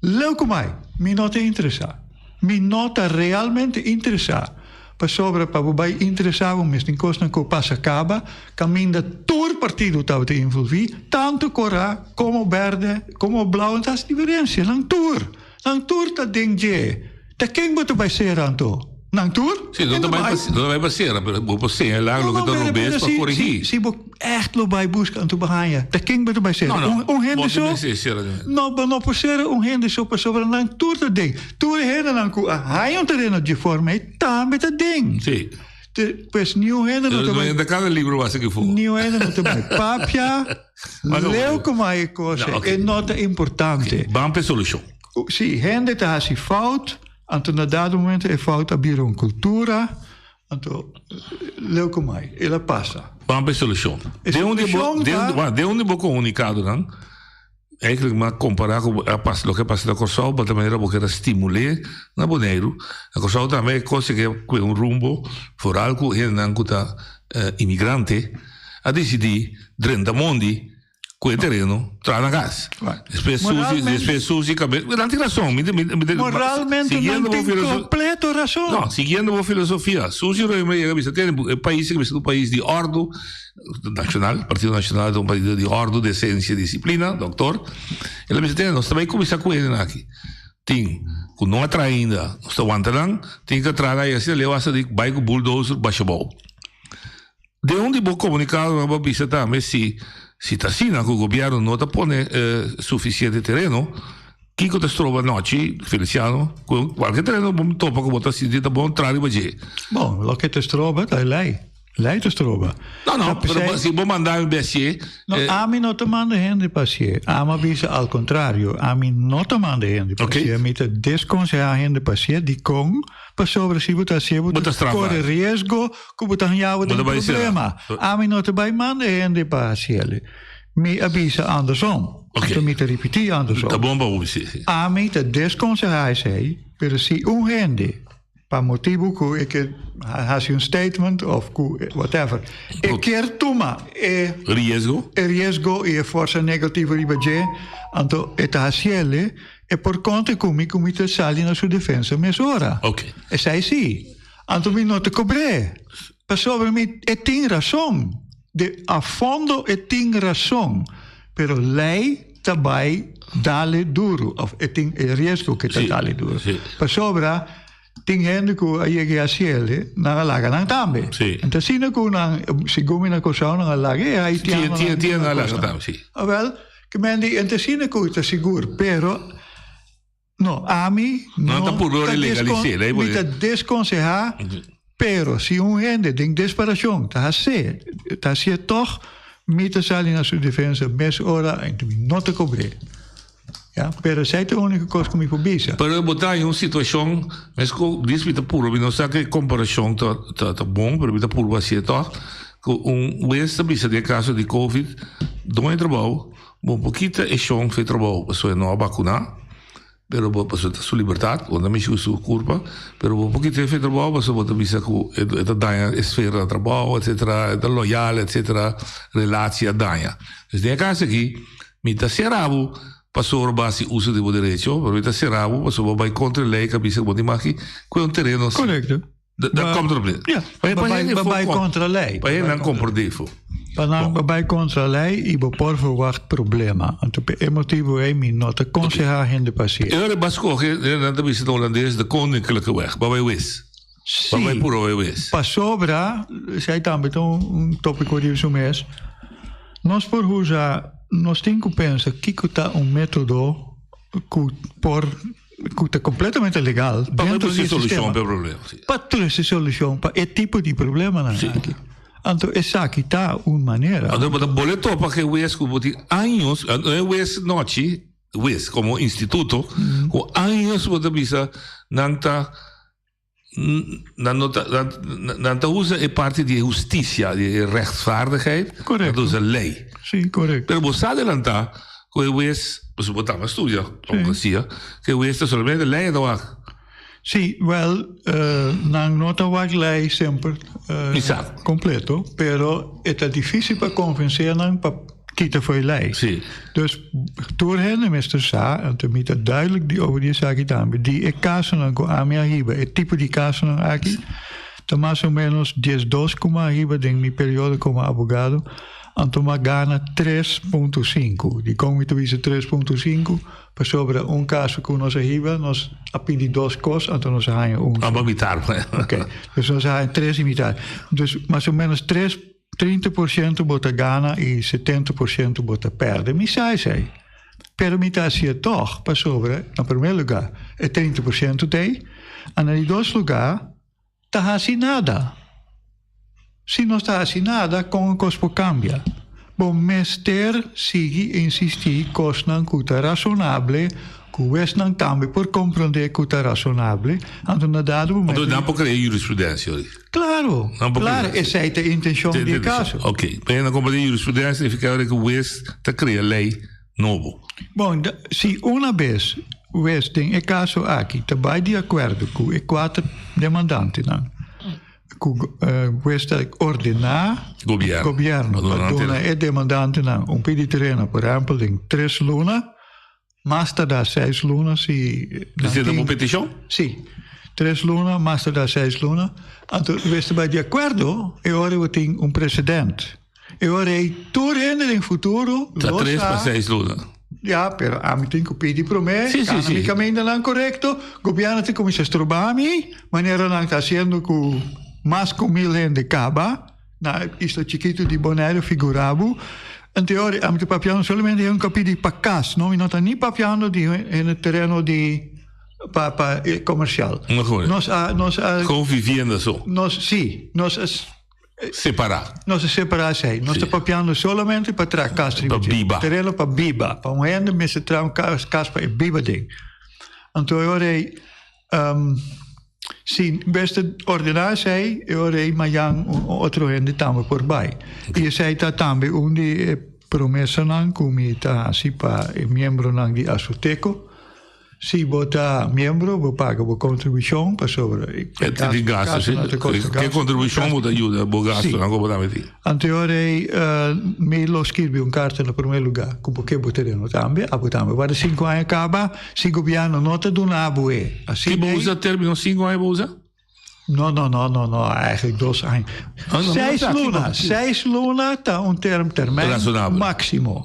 leuco mais. Me não te interessar. Me não te realmente interessar. Para sobre para vai interessar o mesmo costan que passa acaba, caminho da todo partido estava te envolver, tanto cora como verde, como blauw, dat is diferença. Lang tour tá dentro. Tá quem você vai ser anto? Nang tour?
Sim, não vai passear, mas você é lá o que está no best para corrigir.
Se você echt lo vai buscar anto bahaya, tá quem você vai ser? Gente só. Não pode ser gente só para sobre nang tour tá dentro. Tour é nang ku hai um terreno de forma e também tá dentro.
Sim.
Pues nieuw hende no
te vai. Cada livro vai ser que for.
Nieuw hende no te vai. Papia, leu como é coisa, é nota importante.
Vamos para solução.
Sim, hende tá assim fout. Anto na dado momento é falta bir uma cultura, anto leu como é, ela passa.
Vamos para solução. De onde vou comunicado, não? Eigenlijk maar comparar com o que passa na Corsau, mas também era porque era estimular na Bonaire. A Corsau também consegue rumbo for algo que não está imigrante a decidir 30 mondi quel terreno tra la casa. Después Susi, non ti ragione.
Moralmente non ti completo ragione.
No, seguendo la filosofia. Susi tiene un paese che è un paese di ordo nacional, Partido Nacional è un paese di ordo, decenza e disciplina, doctor. E la misura non sta mai come sa quello aqui. Ting, con non atrai ainda, non sta aguantando, ting que atrai e assim leva a dic vai com bulldozer baixabou. De onde vou comunicar uma babisa também se tassina que o governo não tá pone suficiente terreno, que te trova noite, Feliciano, qualquer terreno bom topa que botar assim tá bom trari baje.
Bom, lo que te trova é lei. Lei te trova.
No, però se vou mandar um BSE.
No, a mim não te manda gente passear. A mim bisa ao contrário. A mim não te manda gente passear. A mim te desconselha gente passear de com para sobre se botar se corre risco que botar jou de problema. A mim não te vai manda gente passear. Me avisa andersom. Então me te repetir andersom.
Tá bom para você.
A mim te desconselha sei, pero se gente para motivo que has un statement of whatever. E quer toma riesgo e força negativa ribaje, anto et hasiele e por conta come te sali na sua defesa mesura.
Okay.
E sai sì. Anto mi non te cobre. Per sobre mi e tin razón. De a fondo e tin razón. Pero lei tabai dale duro of e tin e riesgo che te dale duro.
Sì.
Per sopra ting gente que aí a ciele na laga nang tambe.
Sì.
Então se não com na se gomina com são na laga aí
tinha na laga tambe, sim.
Well, que mendi então se não com tá seguro, pero no, a mim
não tá por legalizar, aí
me tá desconselhar, pero se gente tem desesperação, tá se toch me tá salindo na sua defesa mes hora então não te cobre. Ja, pero sei a única coisa que me pobisa.
Pero botar em uma situação, mas com dispita puro, não sei que comparação tá bom, pero bita puro assim tá. Com esta bisa de caso de COVID, dois trabalho, bom pouquinho é chão foi trabalho, pessoa não vacinar, pero pessoa tá sua liberdade, quando me chega sua culpa, pero bom pouquinho foi trabalho, pessoa bota bisa com é da esfera de trabalho, etc, da loyal, etc, relação danha. Mas de caso aqui, me tá seravo passou a base uso de direito, porque está cerrado, passou vai contra a lei, que bisa que maki, que é um terreno.
Correto.
Da contra a lei.
Vai contra a lei.
Para ele não compreendeu.
Vai contra a lei e por verwacht problema. Então, é motivo é me nota aconselhar gente passear.
Eu era basco, eu não bisa holandês de koninklijke weg, waar wij wis. Waar wij puro wij wis.
Para sobra, sei também tópico de isso mês. Nós por usar nós temos que pensar que está método que é completamente legal
para ter solução para o problema.
Para ter solução para esse tipo de problema. Então, essa aqui está uma maneira.
Então, o boleto para que o WES, anos, o WES noite, o WES como instituto, com anos, você bisa, não usa é parte de justiça, de rechtvaardigheid,
correto.
Dat is een lei.
Sim, correto.
Pero você adelantar que o WES, você botar uma estudia, democracia, que o WES é somente lei do ar.
Sim, não está o lei sempre completo, pero é difícil para convencer para que foi lei.
Sim.
Dus door hen Mr. Sa, en te met duidelijk die over die zaak aan, die caso com a minha riba, é tipo de caso aqui, tá mais ou menos 10 como a riba em minha período como advogado, então me ganha 3.5. Die come te wissen 3.5, para sobre caso com nossa riba, nós apidi 2 cos, então nós ganhamos
Vamos imitar.
Ok, dus nós ganhamos 3 imitar. Dus mais ou menos 30% bota gana e 70% bota perde. Mi sai. Pero mi tasia toch, para sobre, no primeiro lugar, é 30% dei, e no dois lugar, tá assim nada. Se não está assim nada, com o cospo cambia. Bom, mester sigue insistir que não custa razonável, que o West não também por compreender que está razonável, então na dado momento.
Então não pode criar jurisprudência.
Claro, essa é a intenção do caso.
Ok, para não compreender jurisprudência, significa que o West está criando lei novo.
Bom, se uma vez o West tem caso aqui, está bem de acordo com os 4 demandantes, não? questa ordina
governo
dona è demandante un po' di terreno per esempio in 3 luna master da 6 luna si
siete una petizione?
Sì 3 luna master da 6 luna anto questo vai di accordo e ora we ting un precedente e ora tornare in futuro
da 3 per 6 luna.
Ja, però mi tengo di promesse, economicamente non corretto, governo te come se strobami, maniera non sta facendo con masco 1000 de caba, na isto chiquito di Bonaire figuravo, in teoria am te papiano solamente un capito di paccas, no? Non sta ni papiano di nel terreno di commerciale. Nos
conviviendo so.
Separare. Non si separa sei. Non sta papiando solamente per tre castri.
Per biba.
Terreno per biba. Per un ende mi si trova un caspa e biba ding. Anto ora sì, queste ordinare sei e ora mayang altro ende tambe por bai. E sei ta tambe undi promessa nan come ta si pa membro nan di Asoteco. Si vota membro, vi paga la contribuzione per sobre.
Che contribuzione vi aiuta, il gasto, non come da mettere.
Anteriore, mi lo scrivi un carta nel primo luogo, come che poteremo tambe, a potambe. Guarda 5 anni acaba, si governo nota donavo e.
Chi usa il termine 5 anni usa?
No, eigenlijk 2 anni. 6 luna ta un termine maximo.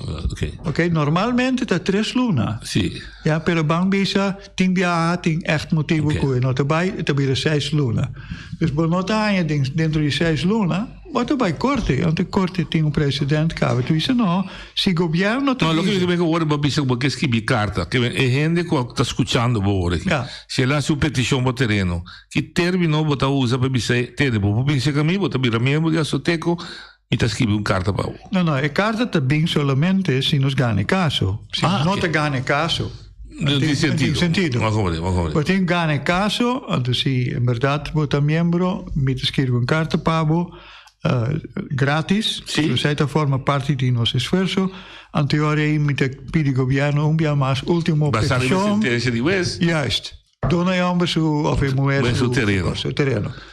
Ok, normalmente ta 3 luna.
Sì.
Ja, per bank bisa ting dia ting echt motivo cui not erbij te bire 6 luna. Dus bonota je dentro di 6 luna, wat erbij korte, want de korte ting un presidente cave tu dice no, si governo
no, lo che mi dico ora babisa perché scrivi carta che e gente qua sta ascoltando ora. Se la su petizione po terreno, che termino bota usa per bise te de po pensa che mi bota bire membro di Asoteco mi ta scrivi un carta pa.
No, e carta te bing solamente si nos gane caso. Si non te gane caso.
Di sentido.
Ma come? Perché in gane caso, sì, in verità vota membro, mi te scrivi un carta pabo gratis, sì. Questa forma parte di nostro sforzo. Anteriore mi te pidi governo un biamo mas ultimo
petizione.
Juist. Dona jammer su of in moer
su terreno.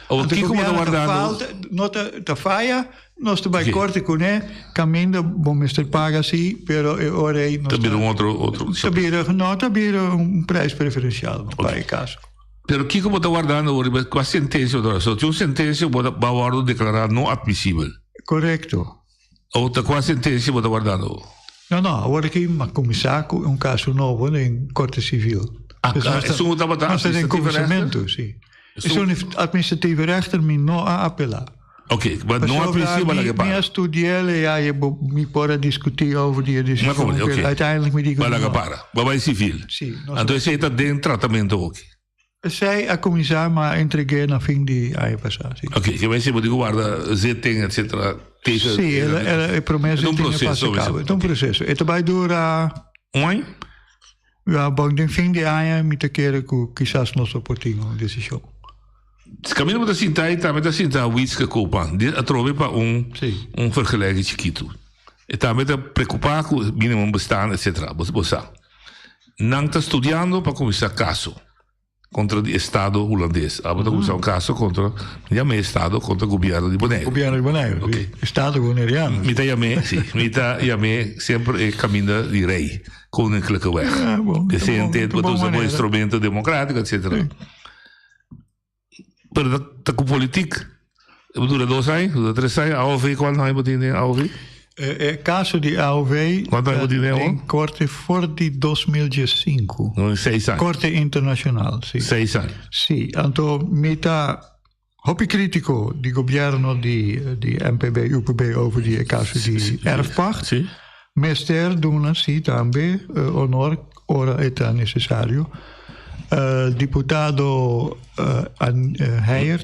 O chi come da guardare nota ta faia nostro bei corte con cammino bom mister paga sì però ora
tabire un altro
tabire un prijs preferenziale bij caso.
Però chi come sta guardando ora qua sentenza ora so un sentenza va guardo declarare non ammissibile.
Corretto.
O ta qua sentenza va guardando.
No, ora che ma commissario un caso nuovo in corte civile.
Sono
in commissamento, sì. E sono amministratieve rechter mi no a appellare.
Ok, ma non ammissibile che parla.
Mi studiare e mi può discutere over die decisione.
Okay.
Uiteindelijk mi dico.
Ma la capara, ma vai civile.
Sì.
Allora sei da dentro trattamento ok.
Sei a commissario ma entreghe na fin di ai passati.
Ok, che mi sembra di guarda zitting eccetera.
Sì, è promesso
è un processo.
È un processo. E daarbij dura ja, bom den fin di anni mi te keren ku quizás nos opportuno decisione.
Cammino da sintai, também da sintai wits che copa. A trove pa un vergelijking chiquito. E também da preocupar com minimum bestaan eccetera. Bossa. Não tá studiando para começar caso contra o Estado holandês. Agora começar um caso contra o Estado contra o governo de Bonaire.
Governo de Bonaire, okay. Estado bonaireano.
Mita sempre cammina di rei, koninklijke weg. Que sente usa um instrumento democrático, etc. Pero tá com política. Dura 2 anos, dura 3 anos. AOV, qual não é botinha AOV?
Caso di AOV
in
Corte for di 2005.
6 anni.
Corte internazionale, sì.
6 anni.
Sì, anto meta hobby critico di governo di MPB, UPB over die caso di erfpacht.
Sì.
Mester doen sì, tambe onor ora è necessario. Diputato Heijer,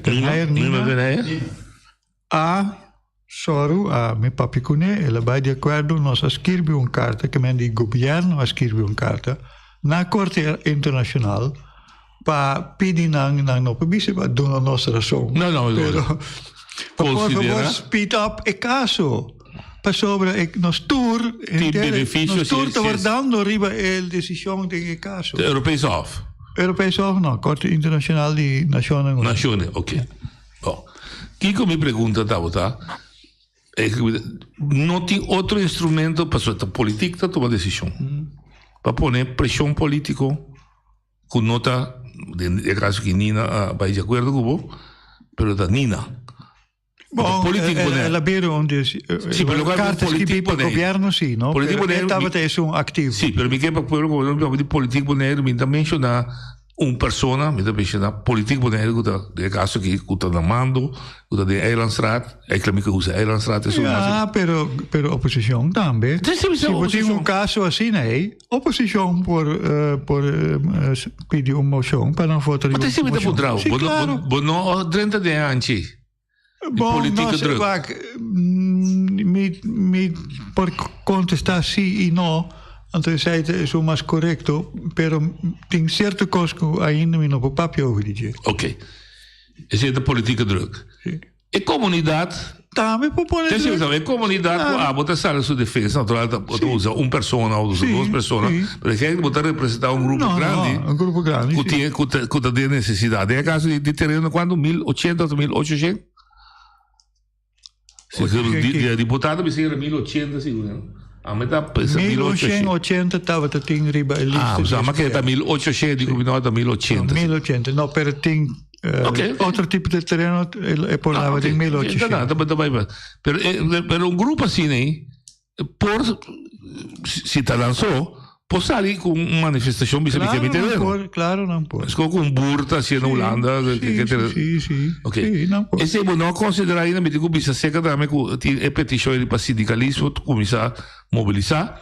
a Soru a me papicune e la bai di accordo nos a scrivi un carta che men di governo a scrivi un carta na corte internazionale pa pidi nang no pebisi pa dono nostra razón.
No.
Pero por favor speed up e caso. Pa sobre nos tour nos tour te guardando arriba el decisione di caso.
Europese Hof.
Europese Hof no, corte internazionale di nazione.
Nazione, ok. Oh. Kiko me pergunta, tá? Não tem outro instrumento para a política tomar decisão. Para pôr pressão política, com nota, de caso que Nina vai de acordo com o mas da Nina.
Bom, ela beira onde cartas que vi para o governo, sim, não?
Político
estava até ativo.
Sim, mas me quer para o governo, de político boneiro, me dá mencionar persona, me dá mencionar político boneiro, de caso que está na mando, que de Eilandstraat, é que me usa Eilandstraat.
Pero oposição também. Se você tem caso assim, né? Oposição por pedir uma moção para não votar.
Mas você me dá por trás, não 30 de antes.
Bom, me por contestar sim e não, então sei que é o mais correto, pero tem certo coisa que ainda me não pode papel over dizer.
Ok. Essa é a política druk. E comunidade
também pode pôr.
A comunidade bota sala sua defesa, natural, usa uma pessoa ou duas pessoas, mas é que botar representar grupo grande.
Um grupo grande.
Que tem necessidade. É caso de terreno quando 1080 ou 1800. Se deputado me era 1080, seguro. A metà
1880 estava a ter riba a lista.
Ma che da 1800 dico no da 1800.
1800, no, per tem outro tipo de terreno e parlava di 1800.
Per un gruppo assim, né? Por cidadão può salir con una manifestazione
Claro, non può.
Con un burta sia in Olanda.
Sì.
Ok.
Non può.
E se non considerare, mi dico, bisogna secca e petizione di sindicalismo, come sa mobilisare,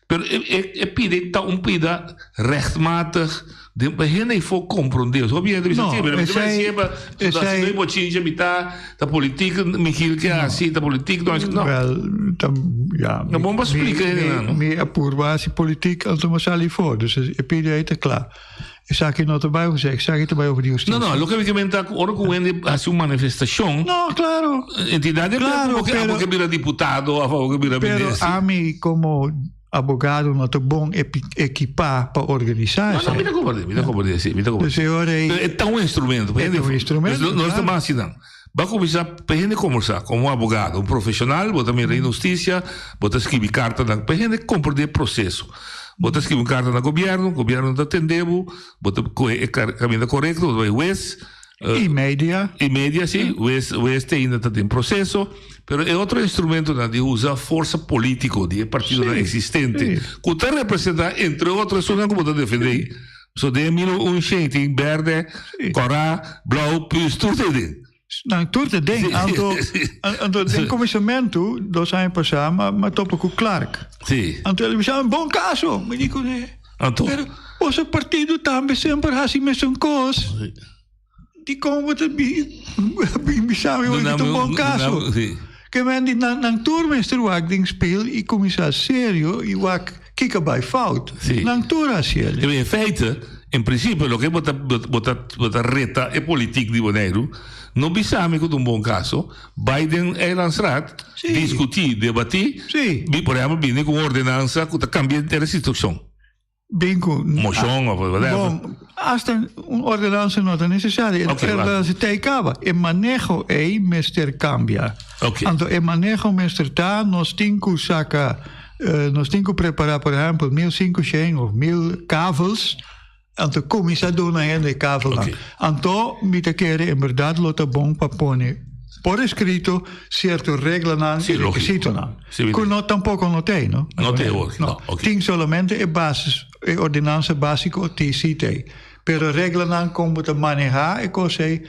e pide un pida rechtmatig, de beginnen voor compreender. Zo ben je er zijn bocinha mita da politiek Michiel que assim da politiek nós não. Não vamos explicar não.
Me apurva se politiek altomas ali voor. Dus e pide het klaar. Ik zag je nog erbij gezegd, ik zag je erbij over die justitie.
No, lo que me comenta ora com ele hace uma manifestação.
No, claro.
Entidade
claro,
que vira deputado, a favor que vira
ministro. Pero a mim como abogado não é bom equipar para organizar.
Não, me dá compreender, sim, me dá compreender. É tão instrumento. Nós estamos assim, não. Vai começar para gente conversar como abogado, um profissional, vou também ir na justiça, vou escrever carta para gente compreender o processo. Vou escrever carta no governo, o governo está atendendo, vou caminho correto, vai juiz.
E média,
sim. O este ainda está em processo, mas é outro instrumento de usar força política de partido existente. Que está representando, entre outras, pessoas que vão defender. Só de um gente verde, corá, blau, plus, tudo é
não, tudo é ding. Anto den comissamento, dos anos passados, mas topa com Clark.
Sim.
Anto ele me chama, bom caso. Me digo,
Anto.
Pero, o partido também sempre assim mesmo coisa. Die komen te bisamen hoor het een bon caso. Que men die nang tourmeester wak ding speel e commissar sério e wak kika bij fout. Nang toura sério.
In feite, in principe, lo che bota reta e politiek di Bonaire, non bisame con un buon caso, Biden e Lansrat discutir, debatir, por exemplo, viene con ordenanza que cambia de situação. Moção of whatever.
Bom, hasta uma ordenança não é necessária. A ordenança te acaba. E manejo é mister cambia. Então, e manejo mister tá, nós temos que preparar, por exemplo, 1.500 ou 1.000 cavos. Então, começar a donar de cavos. Então, me te querer, em verdade, lota bom para pôr por escrito certo regla e requisito. Que não tampouco não tem, não?
Não tem hoje.
Tem somente a basis, a ordenança básica o TCT. Pero regla não como te manejar e coisa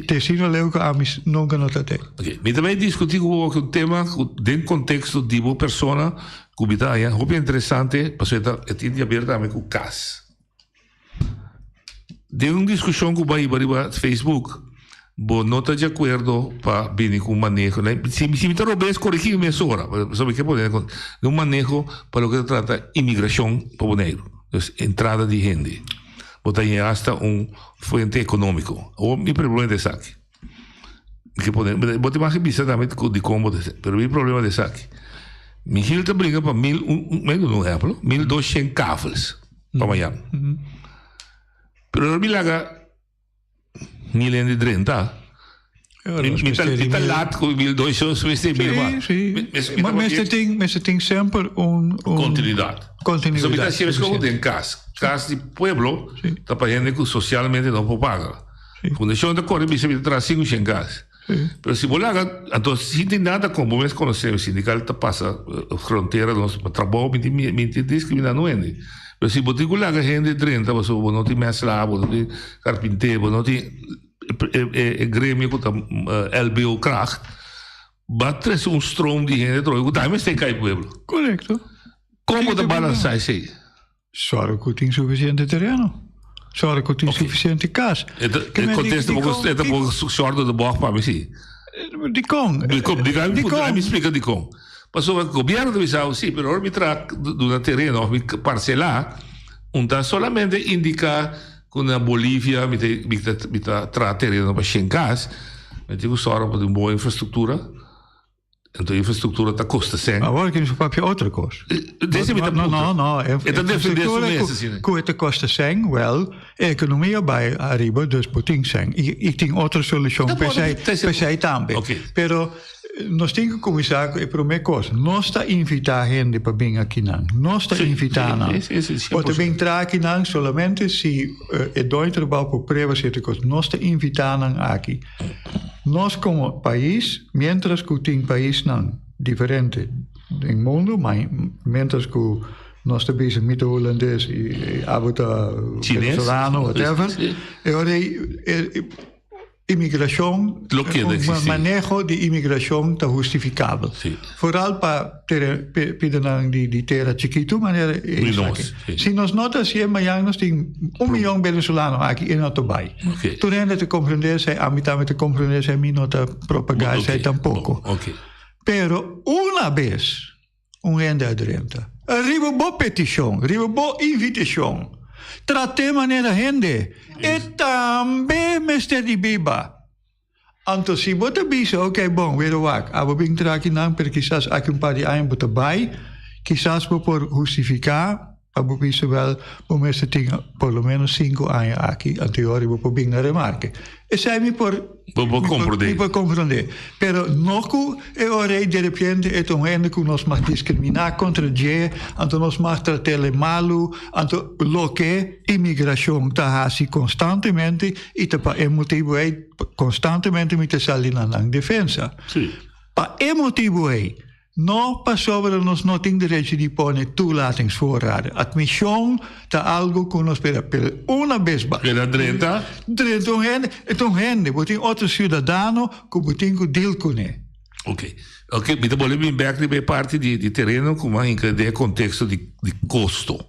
tecino leu que amis nunca não tem.
Ok. Me também discutir com o tema dentro do contexto de uma pessoa que me dá, é interessante, para eu ter abertamente com o caso. De uma discussão que vai para Facebook. Bo não está de acordo para vir com um manejo. Se me interromper, corrigir minha hora. Sabe que poder um manejo para o que trata imigração para o negro. Entrada de gente. Botar aí hasta fuente econômico. O meu problema é saque. Que poder, botar mais bizarramente de como, mas o meu problema é saque. Me hilta brinca para 1.200 cafés para amanhã. Pero me laga 1.030. Mita laat com 1.200
mas tem sempre
continuidade.
Continuidade.
Então, se você tem casa de pueblo, está para gente que socialmente não pode pagar. Fundação da Corre, você traz 500 casas. Mas se você então, se tem nada como nós conhecemos, o sindicato passa a fronteira, nós trabalho, me discrimina não é. Mas se você tem gente 30, você não tem mestre, não tem carpinteiro, não tem grêmio que LBO Kracht, bate stroom de gente, que também tem que ir pueblo.
Correto.
Como de balançar isso aí?
Zorg que tem suficiente terreno. Zorg que tem suficiente casa.
Het contexto é um pouco short de borg para mim sim.
De com.
Me explica de com. Passou o governo do Bissau sim, mas arbitrar do terreno, parcelar, solamente indicar que na Bolívia me tra terreno para 100 casas, mas tem que usar para uma boa infraestrutura. Então a infraestrutura está custa 100.
Agora que isso é outra coisa. Não.
É a infraestrutura
que custa 100, well, a economia vai arriba, dus tem 100. E tem outra solução para você também. Pero nós temos que começar com a primeira coisa. Nós estamos invitando a gente para vir aqui. Nós estamos invitando. Para vir entrar aqui solamente se é dois trabalho por preva certa coisa. Nós estamos invitando aqui. Nós como país, mientras que tem país não diferente no mundo, mas mientras que nós estamos mito holandês e abuta venezuelano, whatever, imigração, manejo de imigração está justificável. Vooral para pedir de terra chiquito, maneira se nós notamos que nós temos 1 milhão de venezuelanos aqui em nosso país. Tu ainda te compreender, a mim também te compreender, a mim não te propagar, tampouco. Pero uma vez, gente adentro, arriba boa petição, arriba boa invitação. Trate maneira gente e também mestre de biba. Então se você pensa, ok, bom, weet wat, eu vou entrar aqui não, porque quizás aqui par de anos para vai, quizás por justificar, eu penso wel, o mestre tem pelo menos 5 anos aqui, a teoria vou vir na remarque. E sai me por compreender. Pero noco é hora de repente é um gente que nós mais discriminar contra je, então nós mais tratar malo, então lo que imigração tá assim constantemente e tá para motivo é constantemente me salir na defesa. Para motivo é não passou para nós não tem direito de pôr toelatingsvoorraden. Admissão está algo que nós pela uma vez.
Pela 30?
30 gente, tem outro cidadão que tem que deal com ele.
Ok, então volemos back de parte de terreno com uma de contexto de custo.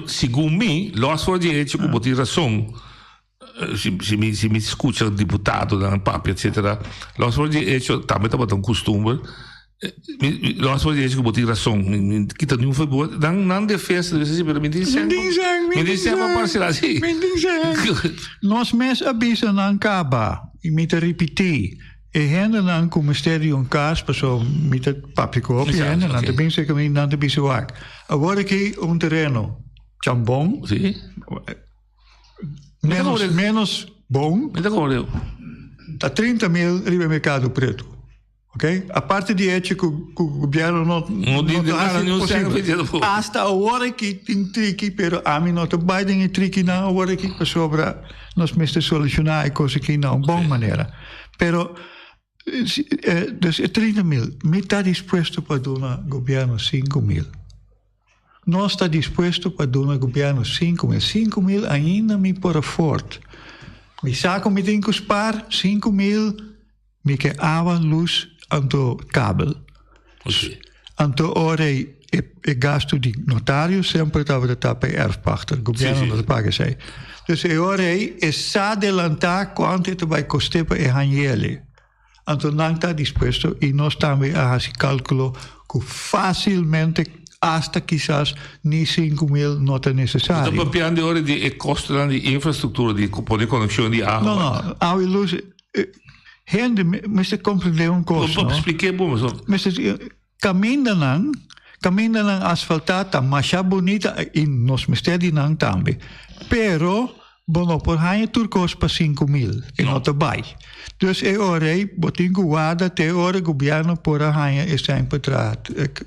Segundo mim, nós for de hecho que tem razão. Se me escuta o deputado na papo, etc. Nós for de hecho também está um costume. Nós vamos dizer que eu tenho razão, que está nenhum favor, não defesa, mas me dizem para parcelar assim.
Nós mesmos avisamos não acaba, e me repetir, e ainda não como estéreo um caso, passou me papico op, e ainda não bem sei que não te bisoak. Agora aqui terreno, chambon, menos bom, está 30 mil riba mercado preto. Ok? A parte de ética que o governo não dá possível. Hasta a hora que tem tricky, pero a mim não te Biden é tricky não, a hora que sobra nós mesmos solucionar a coisa que não, boa maneira. Pero dus 30 mil, me está disposto para dar ao governo 5 mil. Não está disposto para dar ao governo 5 mil. 5 mil ainda me por forte. Me saco me tem que spar 5 mil, me que água, luz anto kabel. Anto ore e gasto di notario sempre estava de tapa erfpachter. O governo não paga sei. Dus e ore e sa adelantar quanto te vai custar para e hanjele. Anto não está disposto e nós também a esse cálculo que facilmente hasta quizás ni 5 mil não é necessário.
Então, para de hora de custo de infraestrutura, de poder conexão de água.
Não, a luz gente, mas você compreendeu coisa, não?
Expliquei bom,
mas caminho não asfaltado, mas bonita e nos mistérios não também. Pero bono por hanya turcos para 5.000 e não te vai. Dus orei botin guarda te ore governo por hanya e sempre para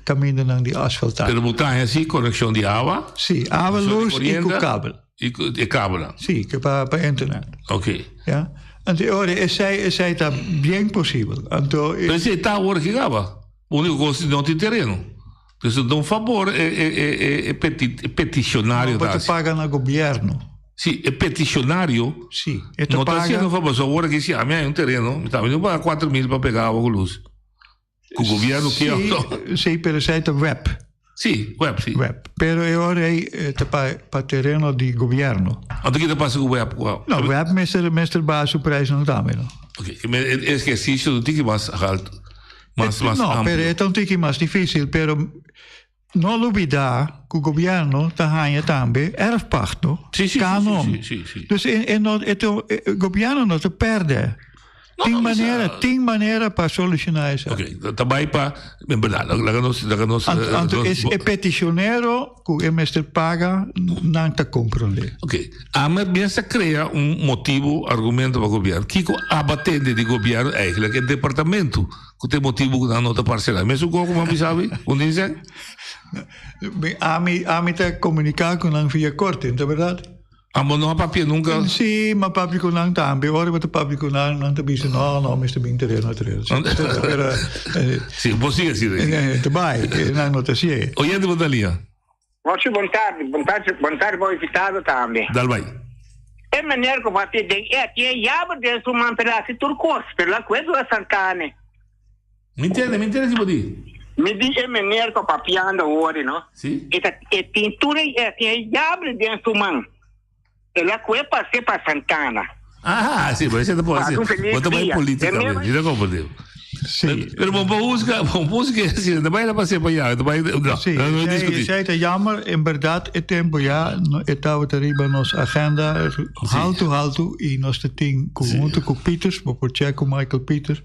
caminho nang di asfaltar.
Pero botar assim conexão de água?
Sim, água luz e com cabo.
E cabo.
Sim, que para internet.
Ok.
Ja. En ore é tá bem possível. Então,
mas você tá agora que gaba. O único coisa não tem terreno. Então, dá um favor, é peticionário.
Não, você paga no governo.
Sim, é peticionário.
Sim.
Não está sendo favor, só agora que se a minha é um terreno, me está vindo para 4.000 para pegar água com luz. Com o governo que é.
Sim, pero sai tá web.
Sim, web, sim.
Web. Pero agora é para terreno de governo.
Onde que passa com o web?
Não, web, mestre baixo preço não dá, não.
Ok, es que sí, eso tiene más alto. Más
no,
amplio.
pero es un tico más difícil, pero no olvidar que el gobierno está también erfpacht,
Sí.
Dus el gobierno no te perde. Tem maneira para solucionar isso.
Ok, também para, é verdade,
é peticioneiro que o mestre paga, não te compreende.
Ok, a mim pensa cria motivo, argumento para o governo. Que a batente do governo é o departamento que tem motivo na nota parcela. Mas o como sabe, onde dizem?
A mim te comunicar com não via corte, não é verdade?
Mas não há papel nunca.
Sim, mas papel com não também. Ora, mas papel com não te disse não, mas também terreno.
Sim, você assim.
Também, não te sei.
Oyente Botalia.
Boa tarde, bom invitado também.
Dal vai.
É maneira que vai ter que é yaba de uma pedaço turcos, pela coisa da Santana.
Me entende, se pode.
Me diz é maneira que papiando hoje, não?
Sim.
É pintura é yaba de uma ela foi para ser para Santana.
Ah, sim, mas você não pode ser. Bota mais política também, não compreendeu.
Sim.
Pero bom música assim, também era para ser para allá, também não.
Sim, sei é jammer, em verdade, é tempo já, estava arriba nos agenda, alto e nós tem junto com Peters, por checo Michael Peters.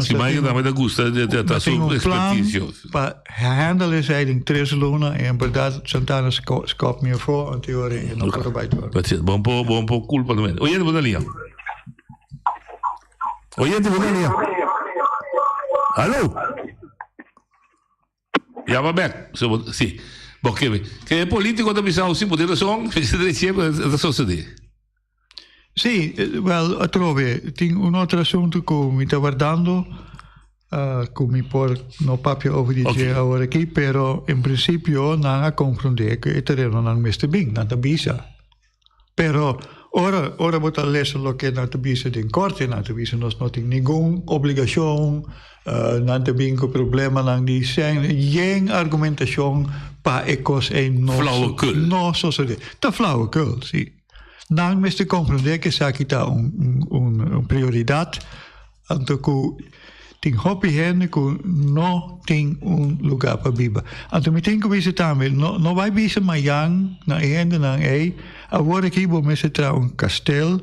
Sim, mas também gosta de ter sua expertise.
Para handelen zij in 3 luna en verdade Santana skop meer voor en teorie en nog erbij door.
Wat zit bom po culpa também. Oyente Botalia. Alô? Já vai back. Sim. Bom, que é político da missão, sim, poder razão, fez sempre da sociedade.
Sì, well, trove, tem outro assunto que mi sta guardando, que mi por no papio over dizer agora aqui, pero in principio não a compreender que o terreno não meste bem, não te bisa. Pero ora botar leser lo que não te bisa din corte, não te bisa nós não tem nenhuma obrigação, não te bem com problema, não diz geen argumentação para ecos
flauwekul.
No sociedade. Tá flauwekul, sim. Não me se compreender que isso aqui está uma prioridade, então que tem hobby gente que não tem lugar para viver. Então me tem que visitar também, não vai visitar Miami, na gente não é, agora aqui vou me se castelo,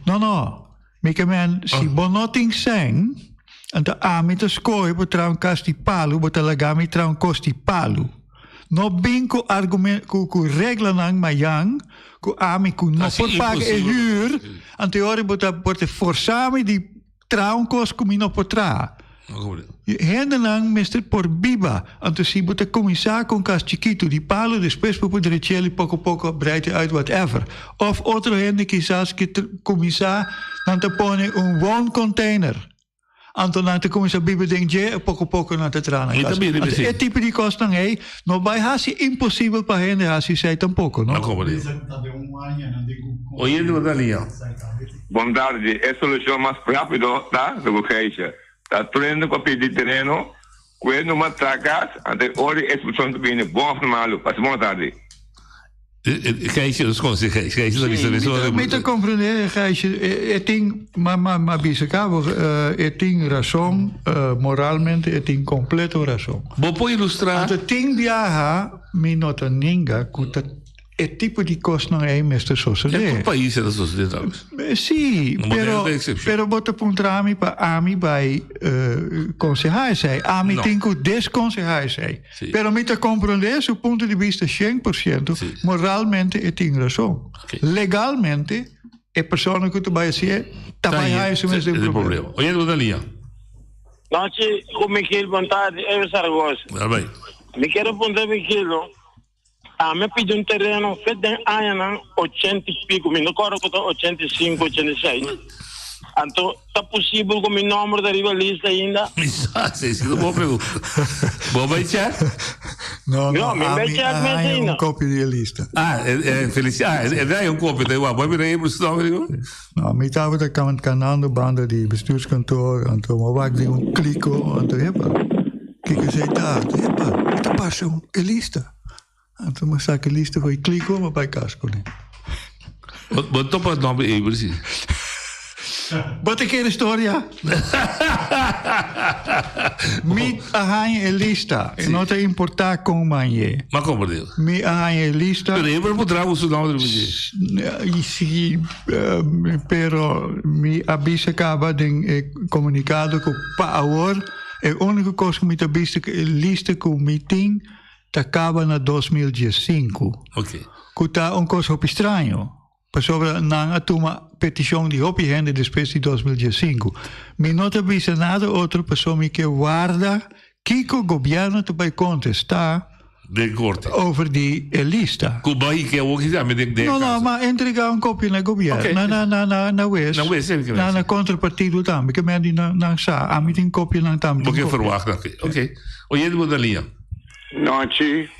não, me que men se bom não tem sem, então me te escolhe para trazer casti palo, para lagar me trazer costi palo. No bem com argumento, com regra não Miami. Que ami que não pode pagar a huur, en teorie wordt forçado de trouwens que não pode trazer. Hende lang mister por biba, então se você começar com cas chiquito de palo, depois para poder retirar pouco breite uit whatever. Of outro hende quizás que começar dan te pone wooncontainer. Anton na te começar biba denk je pouco na te trana. É tipo de costa não não vai ser impossível para hende assim sei tampouco, não?
Oyente Botalia.
Boa tarde, é a solução mais rápida da urgência. Está treinando com a pedir terreno, quando uma tracas, até hoje a expulsão do bem bom normal. Passe boa tarde.
Gijsje, dat is gewoon Gijsje, dat is de wissel.
Met te comprenderen, Gijsje, het ding, maar bisacabo, het ding razón, moralmente, het ding completo razón.
Vou ilustrar.
Het ding viaja, mi nota ninga, e tipo di costo non è messo sociale.
È un paese da società.
Sì, però botte puntrami pa ami by consejai sei, ami tinko desconsejai sei.
Sì.
Però mi te comprende sul punto di vista 100%, moralmente e tin razón. Legalmente e persone che tu vai a dire, tabai su mesmo
problema. Oye, Dalia.
Noche con Michel Bontade e Saragossa.
Vabbè.
Mi quero perguntar Michelo. Me pediu um terreno feito em Ayana, 80 e pico, me não corro que 85, 86. Então, está possível com o meu número da rivalista ainda?
Sì, lo può perguntar. Vuoi baciare?
No,
mi baciare
hai un copia di lista.
Dai un copia di vuoi vedere il stomaco?
No, mi stavo da canando banda di bestuurskantoor, en toen maak ik een kliko, en toen kijk eens daar, dat was zo'n lista. En toen moest ik een lista voor je kliko, maar bij casco niet.
Wat top het nou bij precies?
Wat een keer de storia. Mi ahanye lista. E non te importa con manje.
Ma come devo?
Mi ahanye lista.
Però io potrò su nome
Sì, però mi avvisa acaba de comunicado con power e única cosa que mi te avvisa lista con meeting te acaba na 2015.
Ok.
Kuta un cosa op estranho. Sobre na uma petição de op hende después de 2015. Mi não te avisa nada outra pessoa que guarda que o governo te vai contestar over die lista.
Cuba que eu quiser me de.
Não, mas entregar copia na governo.
Okay.
Na West. Na contrapartido também, que me na sa, a mim tem copia na também.
Porque verwacht ok. Oye, de Dalia.
Noite,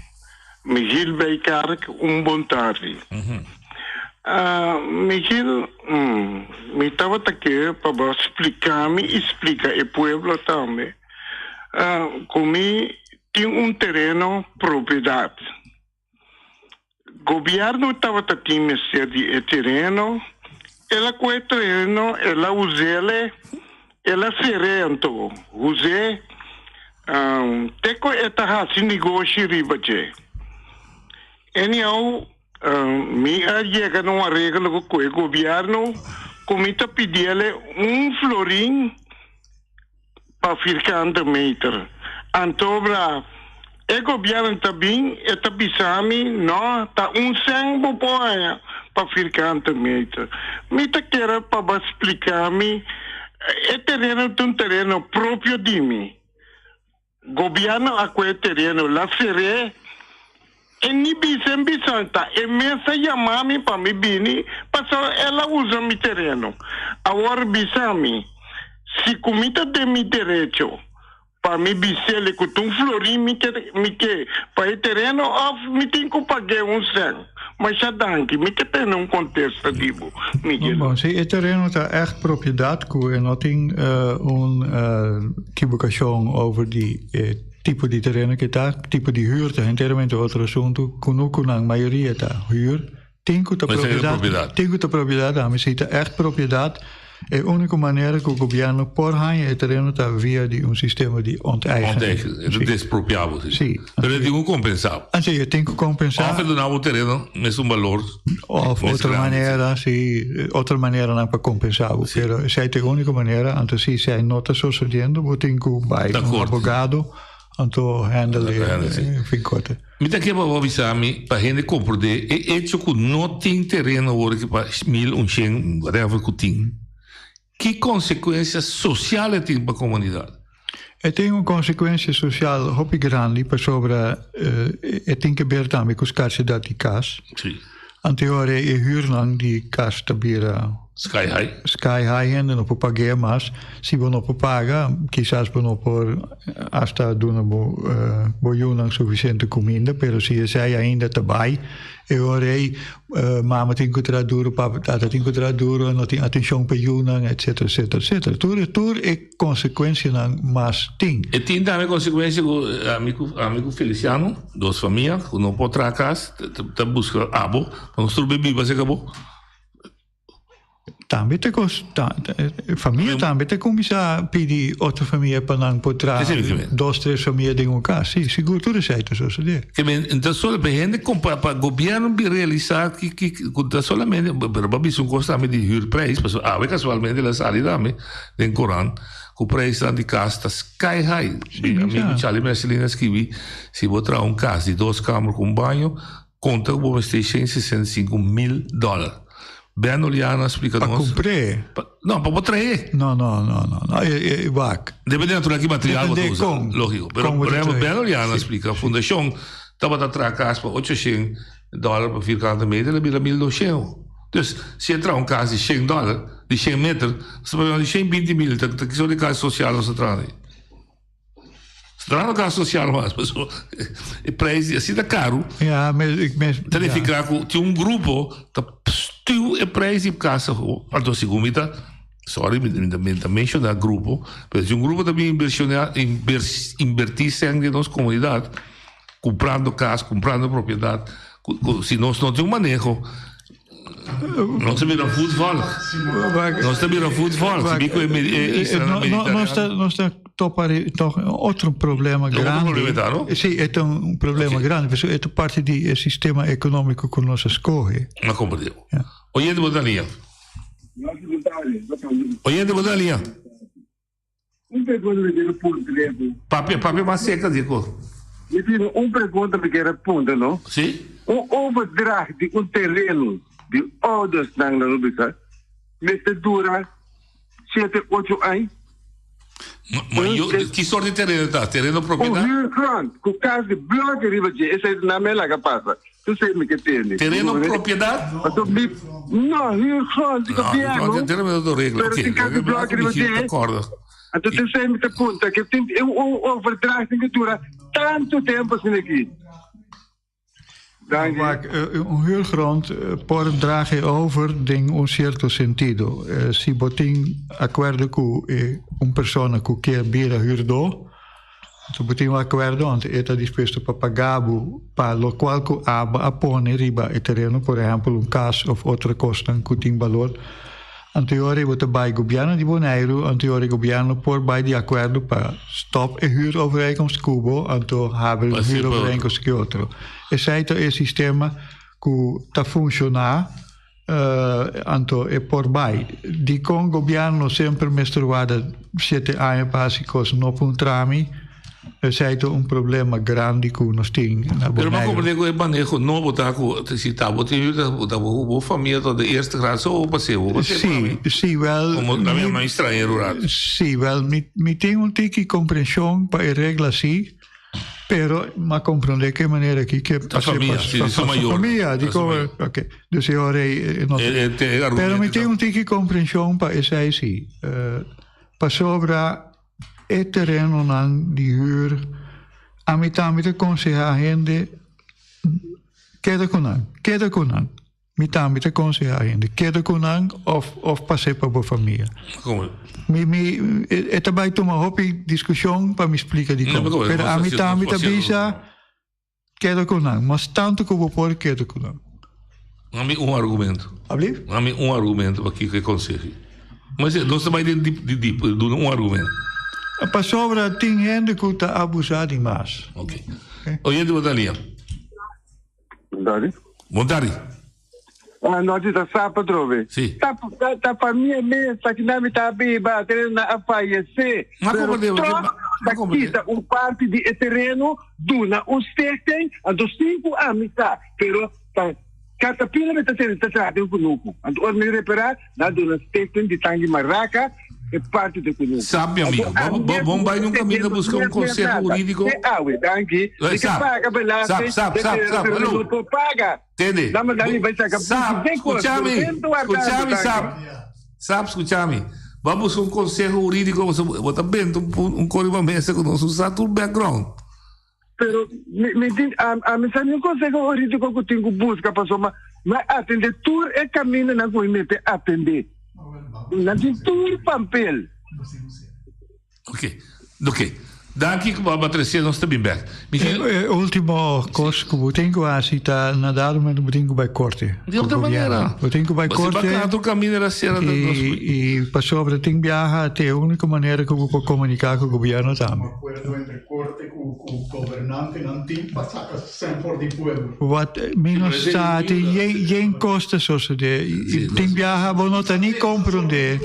Michel Beikark, bom tarde. Michel, me estava aqui para explica o povo também. Comigo tem terreno propriedade. O governo estava aqui de terreno, ela com o terreno, ela usa ela serento, usa, teco eta assim negócio ribache. Anyhow, mi llega numa regra com o governo, comita pedir-lhe florim para 50 metros. Antobra, o governo também está pisando, não, está centavo para 50 metros. Me tá querendo para explicar-me, é terreno próprio de mim. Governo a quel terreno, lá será. E ni bisanta e messa chamami para me bini, passou ela usa mi terreno. Agora bisami, se comita de mi direito, para me bisele com florim me que para o terreno, me tem que pagar cent. Mas já danke, me que tem contexto dibo, Miguel.
Bom, se o terreno está echt propriedade, en não tem equivocação over die tipo di terreno che ta, tipo di huur, te interamente altro assunto, conosco a maioria ta huur, tengo ta propriedade, a misita echt propriedade, e l'unica maniera che il governo può il terreno ta via di un sistema di onteigening.
È despropriavo.
Sì.
Però è un compensato.
Anzi, io tengo compensato.
Of donavo terreno, nessun valore.
Of otra maniera, sì, otra maniera non per compensare. Sì. Però se è l'unica maniera, anche se sei nota succedendo, io tengo by un avvocato. Anto handle fin corte.
Mi ta che va avisami pa gente comprode e hecho con no tin terreno ora che pa 1100 whatever cutin. Che conseguenze sociali tem para a comunidade?
Tem uma consequência social hopi grande para sobre tem que ver também com os casos da casa.
Sim.
Anteore e huurlang die kas tabira
sky
high en op pagar mas se vão op pagar quizás vão por hasta duna boiunang suficiente comida pero se sai ainda também eu orei mama tem que traduzir para tata tem que traduzir não tem atenção para unang etc tudo é consequência nang mas tem
e tem também consequência com amigo Feliciano duas famílias que não pode tracar tá busca abo. Nostro bebê vai ser acabou.
Também te costa, família também te começa a pedir outra família para não poder 2, 3 famílias em casa. Sim, seguro tudo certo, só se diz.
Então, só para o governo realizar que solamente, para um custo de huurprijs, mas casualmente la salida em Coran, o preço de casa está sky high. Amigo Charlie Mercelina escrevi, se botar casa de 2 câmaras com banho, conta que vou ter $165,000. Ben Oliana explica
para comprar?
Não, para trazer.
Não.
Depende do material que usa, lógico. Mas Ben Oliana explica, a fundação estava a trazer casa para $800 para 40 metros, ele vira $1,200. Então, se entrar casa de $100, de 100 metros, você vai de 120 mil, que são de casa social, você traz. Se traz na casa social, mas o preço assim está caro. Tem que ficar com um grupo, tu é preço de casa, então segunda, sorry, me mencionar grupo, mas um grupo também invertir sangue de nossa comunidade, comprando casa, comprando propriedade, se nós não temos manejo, nós também não futebol,
nós está outro problema grande. Sim, é um problema grande, é parte do sistema econômico que nós escolhe.
Não compreendo. Oyente, boa linha. Oyente, boa linha. Papel mais seca, digo.
Pergunta que era ponta, não?
Sim.
Overdracht de terreno de ouders na Rubika, met dura 7, 8 anos.
Mas que sorte de terreno está? Terreno propriedade?
Com o caso de bloco de riba, essa é na mela que passa. Tu sei que tem.
Terreno propriedade?
Não, Rio Grande do Governo.
Não, terreno do regla.
Ok, bloco de riba,
acordo.
Então tu sei que ponta que tem overdracht que dura tanto tempo assim aqui.
Huurgrond pode dragen over em certo sentido. Se botin acordo com persona que quer vir a huurdo, se botin acordo onde está disposto para pagar para o qual que a pone riba e terreno, por exemplo, casa ou outra costa que tem valor. Anteriore wordt bij het governo di Bonaire, anteriore governo por bij die acordo para stop e huurovereenkomst Cuba, anto hebben een huurovereenkomst que outro. Esse é o sistema que está funcionar, anto e por bij. Die con governo sempre mestruada 7 anos básicos no puntrami. Esse é problema grande que nós temos na Bonaire.
Mas como digo, é manejo não botar com se está botando família toda de erste grado ou passeio.
Sim, well.
Como na minha estrangeiro rural.
Sim, well, me tem tique compreensão para a regra assim, pero ma compreender que maneira que
a família,
família, digo, ok. Dus eu pero me tem tique compreensão para isso aí, para sobra e terreno nan die huur a mitad de conseja gente queda con mitad de conseja gente queda con of pase para familia
como
eta bai toma hopi discussão para me explicar di como pero a mitad visa queda con mas tanto como por queda con
Nami argumento para que conseja mas não se vai de um argumento.
Para sobra tem gente que está abusando mais.
Ok. Oyente, boa linha. Boa tarde.
Nós estamos sábado, trove.
Sim.
Tá para mim mesmo, tá que não me tá bem, batendo na afaiece.
Mas como Deus,
parte de terreno, duna, tem, a dos 5 anos, tá. Pero, cada pila me tá trazendo com nuco. Então, me reparar, na duna tem de tangue maraca, é parte do comunismo.
Sabe, amigo, vamos vai num caminho buscar um conselho jurídico. Sabe. Entende? Escute-me. Vamos buscar um conselho jurídico, você bem um corrimento que nós usamos todo o background.
Pero, a mim sabe um conselho jurídico que eu tenho que buscar, mas atender tudo é caminho na comunidade, atender. Nanti tu papel.
Ok. Daqui que vai bater nós também bem.
Último coisa que eu tenho a citar, nadar, mas eu tenho que corte.
De outra maneira.
Eu tenho que corte.
O caminho era ser
e para sobre tenho viajar até a única maneira que eu vou comunicar com o governo também.
Corte com o governante não tem passar sempre de povo.
Wat menos staat, geen kosten zoals de. Tem viajar, vou não tá nem compreender.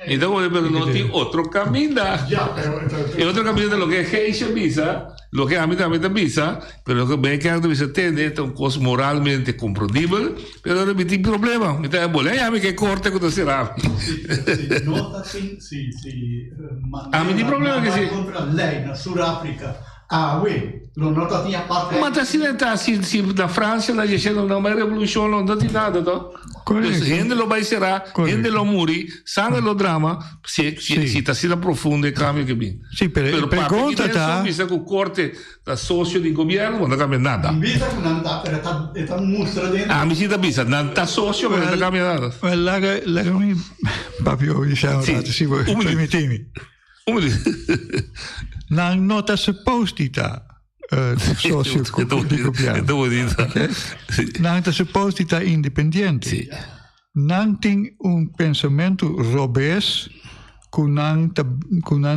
Então, não tem outro caminho. E outro caminho de lo que es visa, lo que a mí también visa, pero lo que me queda de visa tiene un costo moralmente comprendible, pero no tem problema. Me está bolé, a mí que corte con será. A mí tem problema que sí.
Contra a lei na Sudáfrica. Ah, oui, lo nota tinha parte.
Ma se na França na dicendo não é revolução, não tem nada, tá? Gente lo vai será, gente lo muri, sangue lo drama, se está sendo profundo e cambio que bem.
Sim, pero pergunta tá.
Visa que o corte da sócio de governo não cambia nada.
Visa que não tá, pero tá mostra dentro.
Ah, me sinta visa, não tá sócio, mas não cambia nada.
Lega-me, papio, diciamo, se vuoi, permettimi. Non sta supposto socio di governo. Non sta supposto indipendente. Non tem pensamento robês que não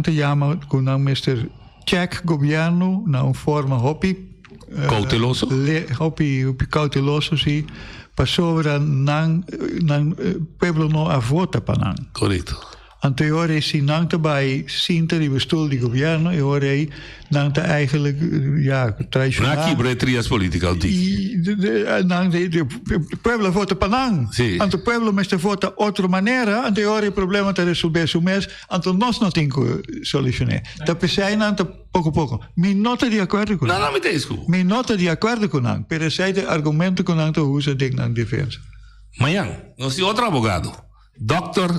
chama, que não mister check governo na forma hobby
cauteloso.
Hobby cauteloso, sim. Para sobre não pueblo não a vota para não.
Correto.
Anterior si não bij Sinter die bestuur die governo e ora aí não tá eigenlijk tradicional.
Na quebra trias política
o pueblo vota para não. Ante o pueblo mas vota outra maneira, anterior o problema tá resolver o mês, ante nós não tem que solucionar. Tá pensei não tá pouco. Me nota de acordo com.
Não me desculpa.
Me nota de acordo com não, pero sei de argumento com não usa de não defesa.
Amanhã, nós temos outro advogado.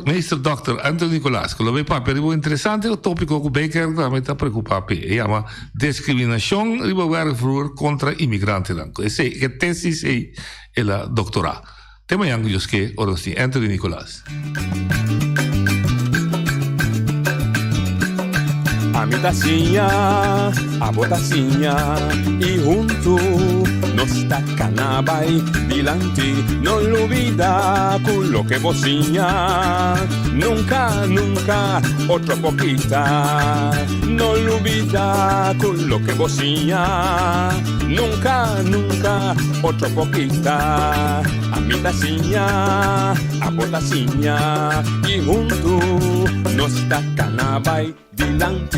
Meester Dr. Anthony Nicolás, que lo ve papel ribo interessante, o tópico que Baker também está preocupado. E chama discriminação ribo werkvloer contra imigranten. Essa é a tese e a doutorado. Tema yang jos que orosti Anthony Nicolás.
A mi tacinha, a botacinha e junto nos tacanabay dilante, no olvida con lo que bocinha, nunca otra poquita, no olvida con lo que bocinha, nunca otra poquita, a mi tacinha, a botacinha y junto nos tacanabay dilante.